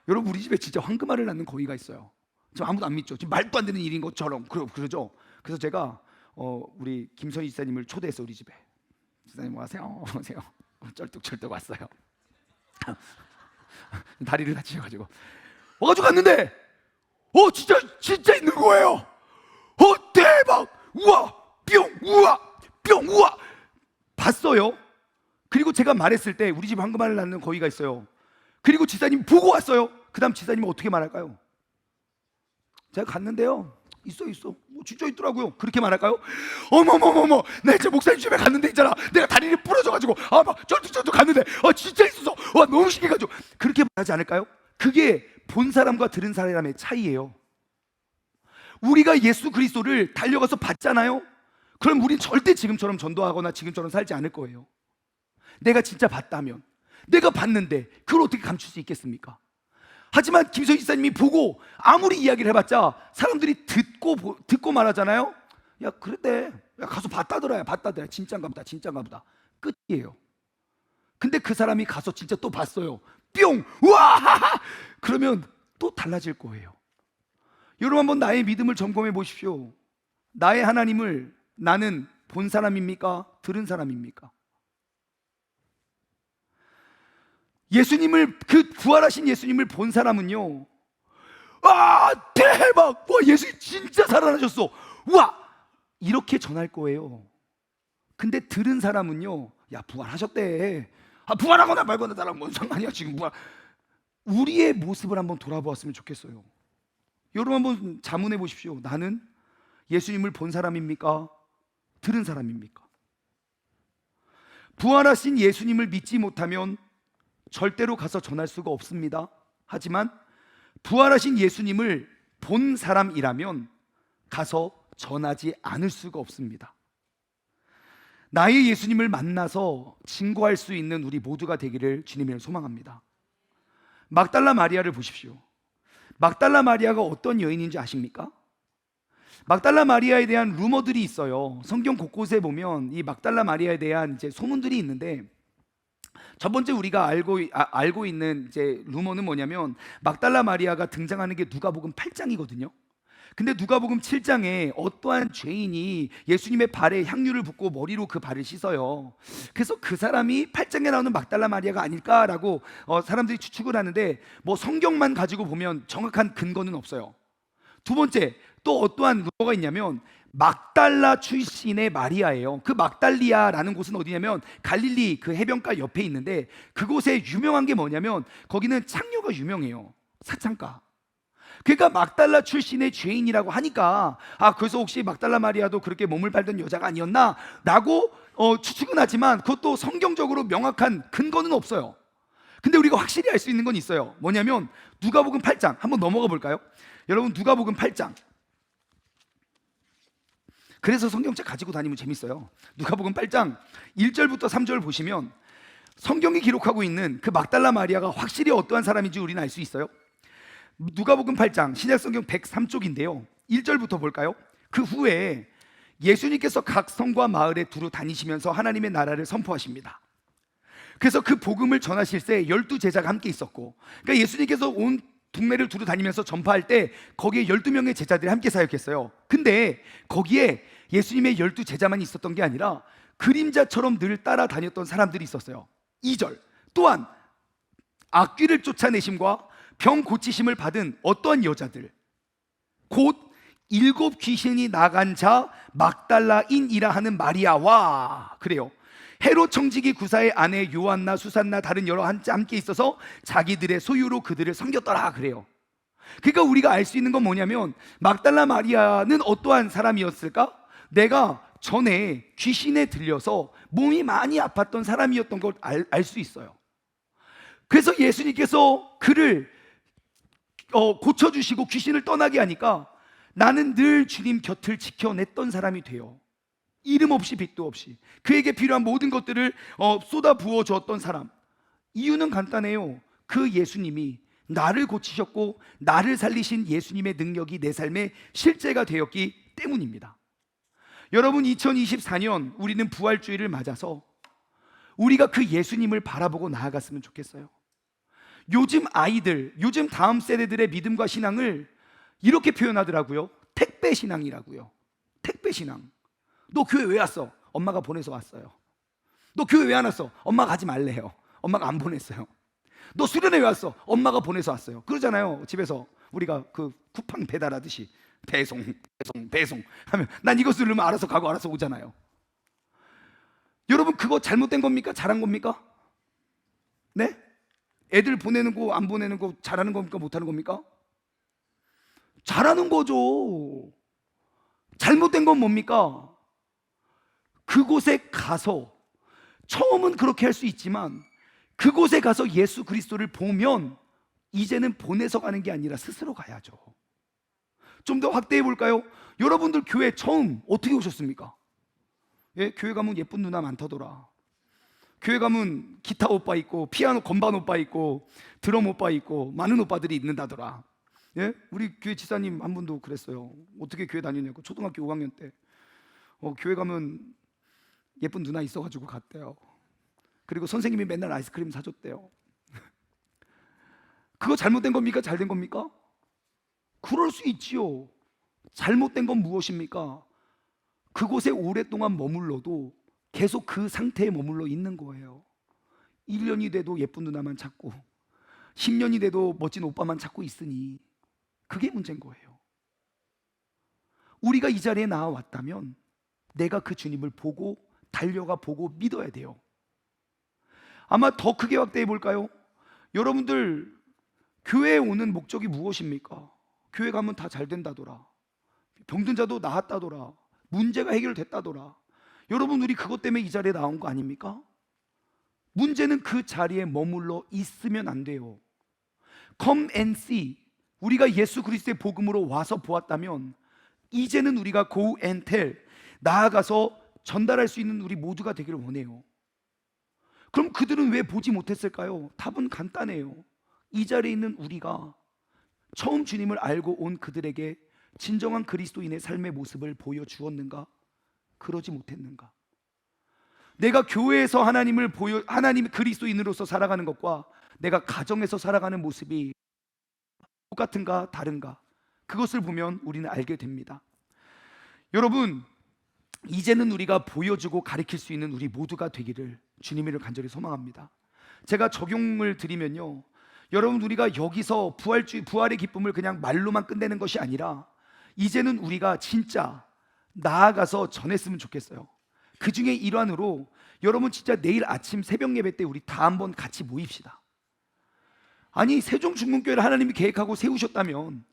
여러분, 우리 집에 진짜 황금알을 낳는 거위가 있어요. 지금 아무도 안 믿죠. 지금 말도 안 되는 일인 것처럼 그러죠. 그래서 제가 우리 김선희 지사님을 초대해서 우리 집에, 지사님 와세요. 오세요. 쩔뚝쩔뚝 왔어요. 다리를 다치셔가지고 와가지고 갔는데 진짜 있는 거예요. 대박! 우와! 뿅! 우와! 뿅! 우와! 봤어요. 그리고 제가 말했을 때 우리 집 황금알을 낳는 거위가 있어요. 그리고 지사님 보고 왔어요. 그 다음 지사님은 어떻게 말할까요? 제가 갔는데요, 있어 진짜 있더라고요. 그렇게 말할까요? 어머머머머, 나 진짜 목사님 집에 갔는데 있잖아, 내가 다리를 부러져가지고 막 쩔뚝쩔뚝 갔는데 진짜 있었어. 너무 신기해가지고. 그렇게 말하지 않을까요? 그게 본 사람과 들은 사람의 차이예요. 우리가 예수 그리스도를 달려가서 봤잖아요. 그럼 우린 절대 지금처럼 전도하거나 지금처럼 살지 않을 거예요. 내가 진짜 봤다면, 내가 봤는데 그걸 어떻게 감출 수 있겠습니까? 하지만 김선희 지사님이 보고 아무리 이야기를 해봤자 사람들이 듣고 말하잖아요. 야, 그랬대. 야, 가서 봤다더라. 진짜인가 보다. 끝이에요. 근데 그 사람이 가서 진짜 또 봤어요. 뿅! 우와! 그러면 또 달라질 거예요. 여러분, 한번 나의 믿음을 점검해 보십시오. 나의 하나님을 나는 본 사람입니까? 들은 사람입니까? 예수님을, 그 부활하신 예수님을 본 사람은요, 대박! 예수님 진짜 살아나셨어! 와! 이렇게 전할 거예요. 근데 들은 사람은요, 야, 부활하셨대. 부활하거나 말거나 나랑 뭔 상관이야 지금. 우리의 모습을 한번 돌아보았으면 좋겠어요. 여러분, 한번 자문해 보십시오. 나는 예수님을 본 사람입니까? 들은 사람입니까? 부활하신 예수님을 믿지 못하면 절대로 가서 전할 수가 없습니다. 하지만 부활하신 예수님을 본 사람이라면 가서 전하지 않을 수가 없습니다. 나의 예수님을 만나서 증거할 수 있는 우리 모두가 되기를 주님을 소망합니다. 막달라 마리아를 보십시오. 막달라 마리아가 어떤 여인인지 아십니까? 막달라 마리아에 대한 루머들이 있어요. 성경 곳곳에 보면 이 막달라 마리아에 대한 이제 소문들이 있는데, 첫 번째 우리가 알고 있는 이제 루머는 뭐냐면, 막달라 마리아가 등장하는 게 누가복음 8장이거든요. 근데 누가복음 7장에 어떠한 죄인이 예수님의 발에 향유를 붓고 머리로 그 발을 씻어요. 그래서 그 사람이 8장에 나오는 막달라 마리아가 아닐까라고 사람들이 추측을 하는데, 뭐 성경만 가지고 보면 정확한 근거는 없어요. 두 번째, 또 어떠한 루머가 있냐면 막달라 출신의 마리아예요. 그 막달리아라는 곳은 어디냐면 갈릴리 그 해변가 옆에 있는데, 그곳에 유명한 게 뭐냐면 거기는 창녀가 유명해요. 사창가. 그러니까 막달라 출신의 죄인이라고 하니까 그래서 혹시 막달라 마리아도 그렇게 몸을 팔던 여자가 아니었나? 라고 추측은 하지만 그것도 성경적으로 명확한 근거는 없어요. 근데 우리가 확실히 알 수 있는 건 있어요. 뭐냐면 누가복음 8장 한번 넘어가 볼까요? 여러분, 누가복음 8장. 그래서 성경책 가지고 다니면 재밌어요. 누가복음 8장 1절부터 3절 보시면 성경이 기록하고 있는 그 막달라 마리아가 확실히 어떠한 사람인지 우리는 알 수 있어요. 누가복음 8장 신약성경 103쪽인데요 1절부터 볼까요? 그 후에 예수님께서 각 성과 마을에 두루 다니시면서 하나님의 나라를 선포하십니다. 그래서 그 복음을 전하실 때 12제자가 함께 있었고, 그러니까 예수님께서 온 동네를 두루 다니면서 전파할 때 거기에 12명의 제자들이 함께 사역했어요. 근데 거기에 예수님의 12제자만 있었던 게 아니라 그림자처럼 늘 따라다녔던 사람들이 있었어요. 2절, 또한 악귀를 쫓아내심과 병 고치심을 받은 어떠한 여자들, 곧 7 귀신이 나간 자 막달라인이라 하는 마리아와, 그래요, 헤롯 청지기 구사의 아내 요한나 수산나 다른 여러 함께 있어서 자기들의 소유로 그들을 섬겼더라, 그래요. 그러니까 우리가 알 수 있는 건 뭐냐면 막달라 마리아는 어떠한 사람이었을까? 내가 전에 귀신에 들려서 몸이 많이 아팠던 사람이었던 걸 알 수 있어요. 그래서 예수님께서 그를 고쳐주시고 귀신을 떠나게 하니까 나는 늘 주님 곁을 지켜냈던 사람이 돼요. 이름 없이 빚도 없이 그에게 필요한 모든 것들을 쏟아 부어 주었던 사람. 이유는 간단해요. 그 예수님이 나를 고치셨고 나를 살리신 예수님의 능력이 내 삶의 실제가 되었기 때문입니다. 여러분, 2024년 우리는 부활주의를 맞아서 우리가 그 예수님을 바라보고 나아갔으면 좋겠어요. 요즘 아이들, 요즘 다음 세대들의 믿음과 신앙을 이렇게 표현하더라고요. 택배 신앙이라고요. 택배 신앙. 너 교회 왜 왔어? 엄마가 보내서 왔어요. 너 교회 왜 안 왔어? 엄마가 가지 말래요. 엄마가 안 보냈어요. 너 수련회 왜 왔어? 엄마가 보내서 왔어요. 그러잖아요. 집에서 우리가 그 쿠팡 배달하듯이 배송 하면 난 이것을 누르면 알아서 가고 알아서 오잖아요. 여러분, 그거 잘못된 겁니까? 잘한 겁니까? 네? 애들 보내는 거 안 보내는 거 잘하는 겁니까? 못하는 겁니까? 잘하는 거죠. 잘못된 건 뭡니까? 그곳에 가서, 처음은 그렇게 할 수 있지만 그곳에 가서 예수 그리스도를 보면 이제는 보내서 가는 게 아니라 스스로 가야죠. 좀 더 확대해 볼까요? 여러분들 교회 처음 어떻게 오셨습니까? 예, 교회 가면 예쁜 누나 많다더라. 교회 가면 기타 오빠 있고 피아노 건반 오빠 있고 드럼 오빠 있고 많은 오빠들이 있는다더라. 예? 우리 교회 지사님 한 분도 그랬어요. 어떻게 교회 다니냐고. 초등학교 5학년 때 교회 가면 예쁜 누나 있어가지고 갔대요. 그리고 선생님이 맨날 아이스크림 사줬대요. 그거 잘못된 겁니까? 잘된 겁니까? 그럴 수 있지요. 잘못된 건 무엇입니까? 그곳에 오랫동안 머물러도 계속 그 상태에 머물러 있는 거예요. 1년이 돼도 예쁜 누나만 찾고 10년이 돼도 멋진 오빠만 찾고 있으니 그게 문제인 거예요. 우리가 이 자리에 나와왔다면 내가 그 주님을 보고 달려가 보고 믿어야 돼요. 아마 더 크게 확대해 볼까요? 여러분들 교회에 오는 목적이 무엇입니까? 교회 가면 다 잘 된다더라. 병든 자도 나았다더라. 문제가 해결됐다더라. 여러분, 우리 그것 때문에 이 자리에 나온 거 아닙니까? 문제는 그 자리에 머물러 있으면 안 돼요. Come and see. 우리가 예수 그리스도의 복음으로 와서 보았다면 이제는 우리가 go and tell, 나아가서 전달할 수 있는 우리 모두가 되기를 원해요. 그럼 그들은 왜 보지 못했을까요? 답은 간단해요. 이 자리에 있는 우리가 처음 주님을 알고 온 그들에게 진정한 그리스도인의 삶의 모습을 보여주었는가? 그러지 못했는가? 내가 교회에서 하나님 그리스도인으로서 살아가는 것과 내가 가정에서 살아가는 모습이 똑같은가 다른가? 그것을 보면 우리는 알게 됩니다. 여러분, 이제는 우리가 보여주고 가르칠 수 있는 우리 모두가 되기를 주님을 간절히 소망합니다. 제가 적용을 드리면요, 여러분, 우리가 여기서 부활의 기쁨을 그냥 말로만 끝내는 것이 아니라 이제는 우리가 진짜 나아가서 전했으면 좋겠어요. 그 중에 일환으로 여러분, 진짜 내일 아침 새벽 예배 때 우리 다 한번 같이 모입시다. 아니, 세종중문교회를 하나님이 계획하고 세우셨다면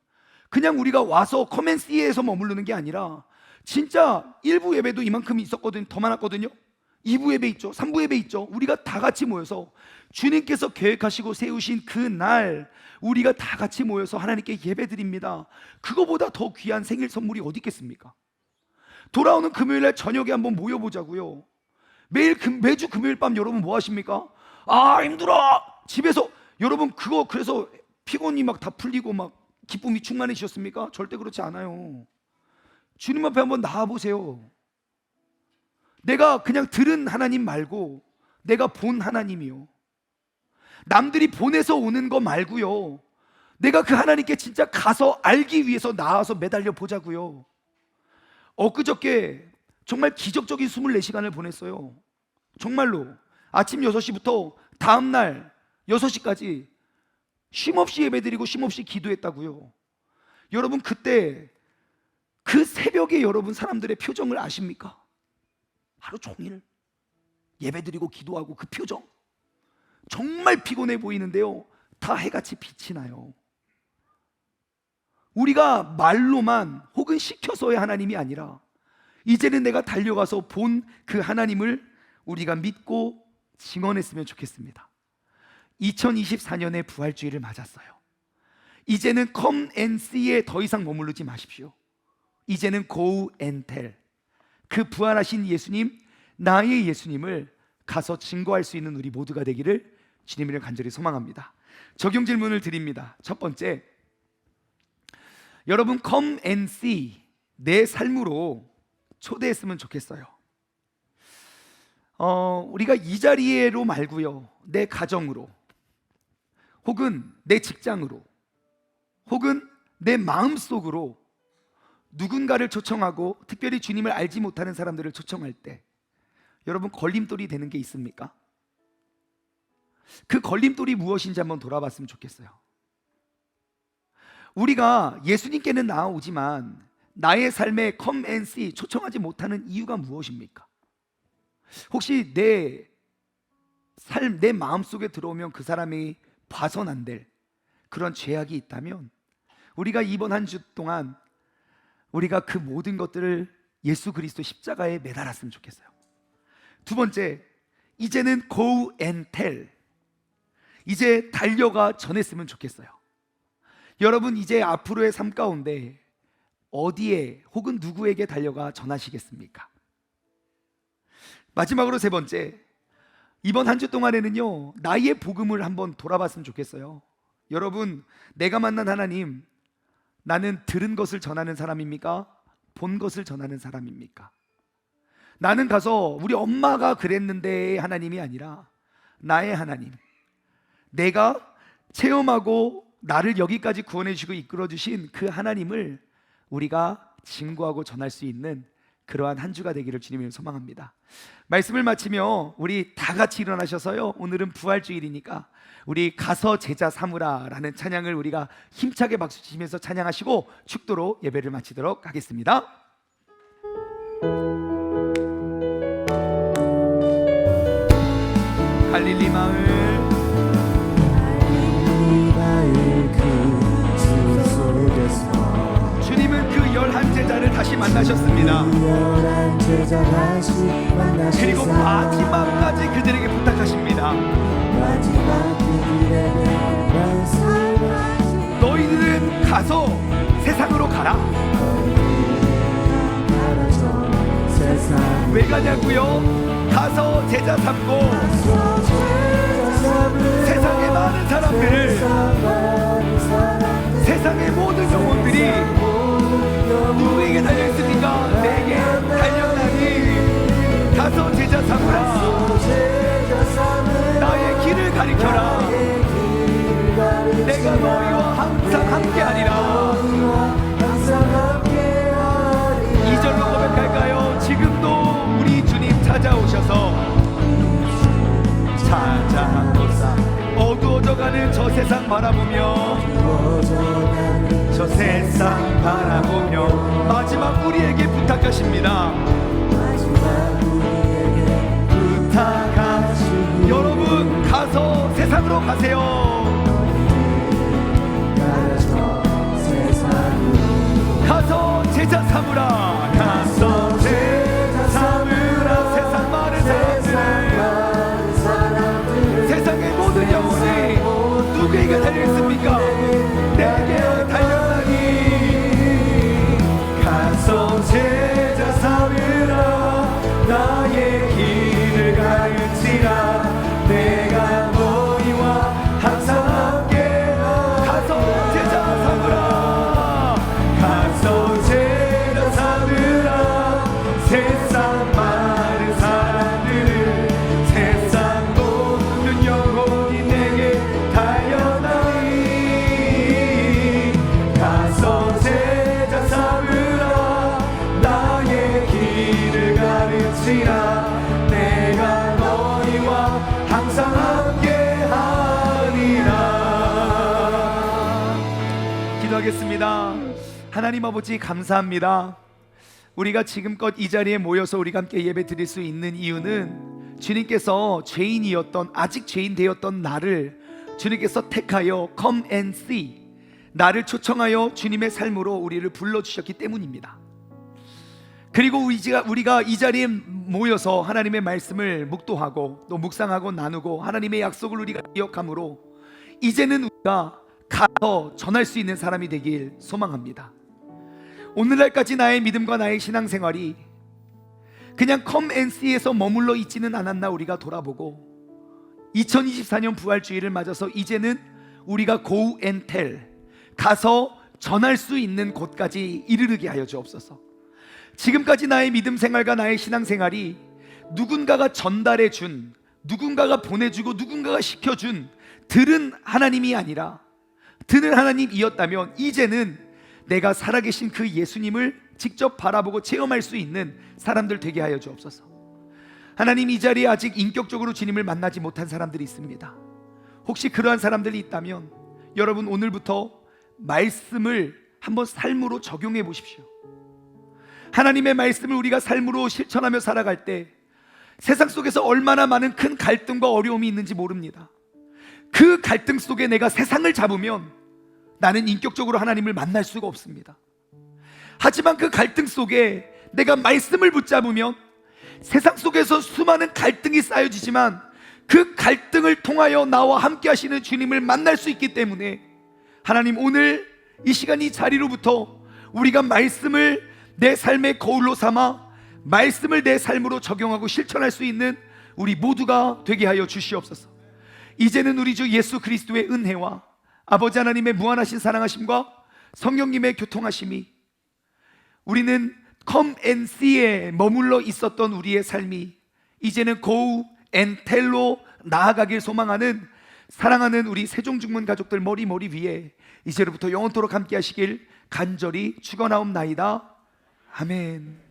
그냥 우리가 와서 커맨시에서 머무르는 게 아니라 진짜 1부 예배도 이만큼 있었거든요. 더 많았거든요. 2부 예배 있죠. 3부 예배 있죠. 우리가 다 같이 모여서 주님께서 계획하시고 세우신 그 날 우리가 다 같이 모여서 하나님께 예배드립니다. 그거보다 더 귀한 생일 선물이 어디 있겠습니까? 돌아오는 금요일날 저녁에 한번 모여보자고요. 매주 금요일 밤 여러분 뭐 하십니까? 아, 힘들어! 집에서 여러분 그래서 피곤이 막 다 풀리고 막 기쁨이 충만해지셨습니까? 절대 그렇지 않아요. 주님 앞에 한번 나와보세요. 내가 그냥 들은 하나님 말고 내가 본 하나님이요. 남들이 보내서 오는 거 말고요. 내가 그 하나님께 진짜 가서 알기 위해서 나와서 매달려 보자고요. 엊그저께 정말 기적적인 24시간을 보냈어요. 정말로 아침 6시부터 다음날 6시까지 쉼없이 예배드리고 쉼없이 기도했다고요. 여러분, 그때 그 새벽에 여러분 사람들의 표정을 아십니까? 하루 종일 예배드리고 기도하고 그 표정 정말 피곤해 보이는데요, 다 해같이 빛이 나요. 우리가 말로만 혹은 시켜서의 하나님이 아니라 이제는 내가 달려가서 본 그 하나님을 우리가 믿고 증언했으면 좋겠습니다. 2024년에 부활주의를 맞았어요. 이제는 come and see에 더 이상 머무르지 마십시오. 이제는 go and tell. 그 부활하신 예수님, 나의 예수님을 가서 증거할 수 있는 우리 모두가 되기를 주님을 간절히 소망합니다. 적용 질문을 드립니다. 첫 번째, 여러분 come and see 내 삶으로 초대했으면 좋겠어요. 우리가 이 자리에로 말고요, 내 가정으로 혹은 내 직장으로, 혹은 내 마음속으로 누군가를 초청하고 특별히 주님을 알지 못하는 사람들을 초청할 때 여러분 걸림돌이 되는 게 있습니까? 그 걸림돌이 무엇인지 한번 돌아봤으면 좋겠어요. 우리가 예수님께는 나아오지만 나의 삶에 come and see 초청하지 못하는 이유가 무엇입니까? 혹시 내 삶, 내 마음속에 들어오면 그 사람이 봐선 안 될 그런 죄악이 있다면 우리가 이번 한 주 동안 우리가 그 모든 것들을 예수 그리스도 십자가에 매달았으면 좋겠어요. 두 번째, 이제는 go and tell, 이제 달려가 전했으면 좋겠어요. 여러분 이제 앞으로의 삶 가운데 어디에 혹은 누구에게 달려가 전하시겠습니까? 마지막으로 세 번째, 이번 한 주 동안에는요 나의 복음을 한번 돌아봤으면 좋겠어요. 여러분, 내가 만난 하나님, 나는 들은 것을 전하는 사람입니까? 본 것을 전하는 사람입니까? 나는 가서 우리 엄마가 그랬는데 하나님이 아니라 나의 하나님, 내가 체험하고 나를 여기까지 구원해 주시고 이끌어 주신 그 하나님을 우리가 증거하고 전할 수 있는 그러한 한 주가 되기를 주님을 소망합니다. 말씀을 마치며 우리 다 같이 일어나셔서요, 오늘은 부활주일이니까 우리 가서 제자 삼으라 라는 찬양을 우리가 힘차게 박수 치면서 찬양하시고 축도로 예배를 마치도록 하겠습니다. 갈릴리 마을 주님은 그 11제자를 다시 만나셨습니다. 그리고 마지막까지 그들에게 부탁하십니다. 너희들은 가서 세상으로 가라. 왜 가냐고요? 가서 제자 삼고 세상의 많은 사람들을, 세상의 모든 영혼들이 누구에게 달려있습니까? 내게 달려나니 가서 제자 삼으라. 나의 길을 가리켜라. 내가 너희와 항상 함께하리라. 2절로 고백할까요? 지금도 우리 주님 찾아오셔서 찾아오사 어두워져가는 저 세상 바라보며, 저 세상 바라보며 마지막 우리에게 부탁하십니다. 여러분 가서 세상으로 가세요. 가서 제자 삼으라. 가서 제자 삼으라. 세상 많은 사람들, 세상의 모든 영혼이 누구에게 달려있습니까? 내게 달려나니 가서 제자 삼으라. 나의 길을 가르치라. 내가 너희와 항상 함께 가서 제자 삼으라. 가서 제자 삼으라. 세상 많은 사람들을, 세상 모든 영혼이 내게 달려나니 가서 제자 삼으라. 나의 길을 가르치라. 내가 너희와 항상 함께하리라. 기도하겠습니다. 하나님 아버지 감사합니다. 우리가 지금껏 이 자리에 모여서 우리가 함께 예배 드릴 수 있는 이유는 주님께서 죄인이었던, 아직 죄인 되었던 나를 주님께서 택하여 come and see, 나를 초청하여 주님의 삶으로 우리를 불러주셨기 때문입니다. 그리고 우리가 이 자리에 모여서 하나님의 말씀을 묵도하고 또 묵상하고 나누고 하나님의 약속을 우리가 기억함으로 이제는 우리가 가서 전할 수 있는 사람이 되길 소망합니다. 오늘날까지 나의 믿음과 나의 신앙생활이 그냥 come and see에서 머물러 있지는 않았나 우리가 돌아보고 2024년 부활주의를 맞아서 이제는 우리가 go and tell, 가서 전할 수 있는 곳까지 이르게 하여 주옵소서. 지금까지 나의 믿음 생활과 나의 신앙생활이 누군가가 전달해 준, 누군가가 보내주고 누군가가 시켜준 들은 하나님이 아니라 듣는 하나님이었다면 이제는 내가 살아계신 그 예수님을 직접 바라보고 체험할 수 있는 사람들 되게 하여 주옵소서. 하나님, 이 자리에 아직 인격적으로 주님을 만나지 못한 사람들이 있습니다. 혹시 그러한 사람들이 있다면 여러분, 오늘부터 말씀을 한번 삶으로 적용해 보십시오. 하나님의 말씀을 우리가 삶으로 실천하며 살아갈 때 세상 속에서 얼마나 많은 큰 갈등과 어려움이 있는지 모릅니다. 그 갈등 속에 내가 세상을 잡으면 나는 인격적으로 하나님을 만날 수가 없습니다. 하지만 그 갈등 속에 내가 말씀을 붙잡으면 세상 속에서 수많은 갈등이 쌓여지지만 그 갈등을 통하여 나와 함께 하시는 주님을 만날 수 있기 때문에 하나님, 오늘 이 시간 이 자리로부터 우리가 말씀을 내 삶의 거울로 삼아 말씀을 내 삶으로 적용하고 실천할 수 있는 우리 모두가 되게 하여 주시옵소서. 이제는 우리 주 예수 그리스도의 은혜와 아버지 하나님의 무한하신 사랑하심과 성령님의 교통하심이, 우리는 come and see에 머물러 있었던 우리의 삶이 이제는 go and tell로 나아가길 소망하는 사랑하는 우리 세종중문 가족들 머리 위에 이제로부터 영원토록 함께 하시길 간절히 축원하옵나이다. 아멘.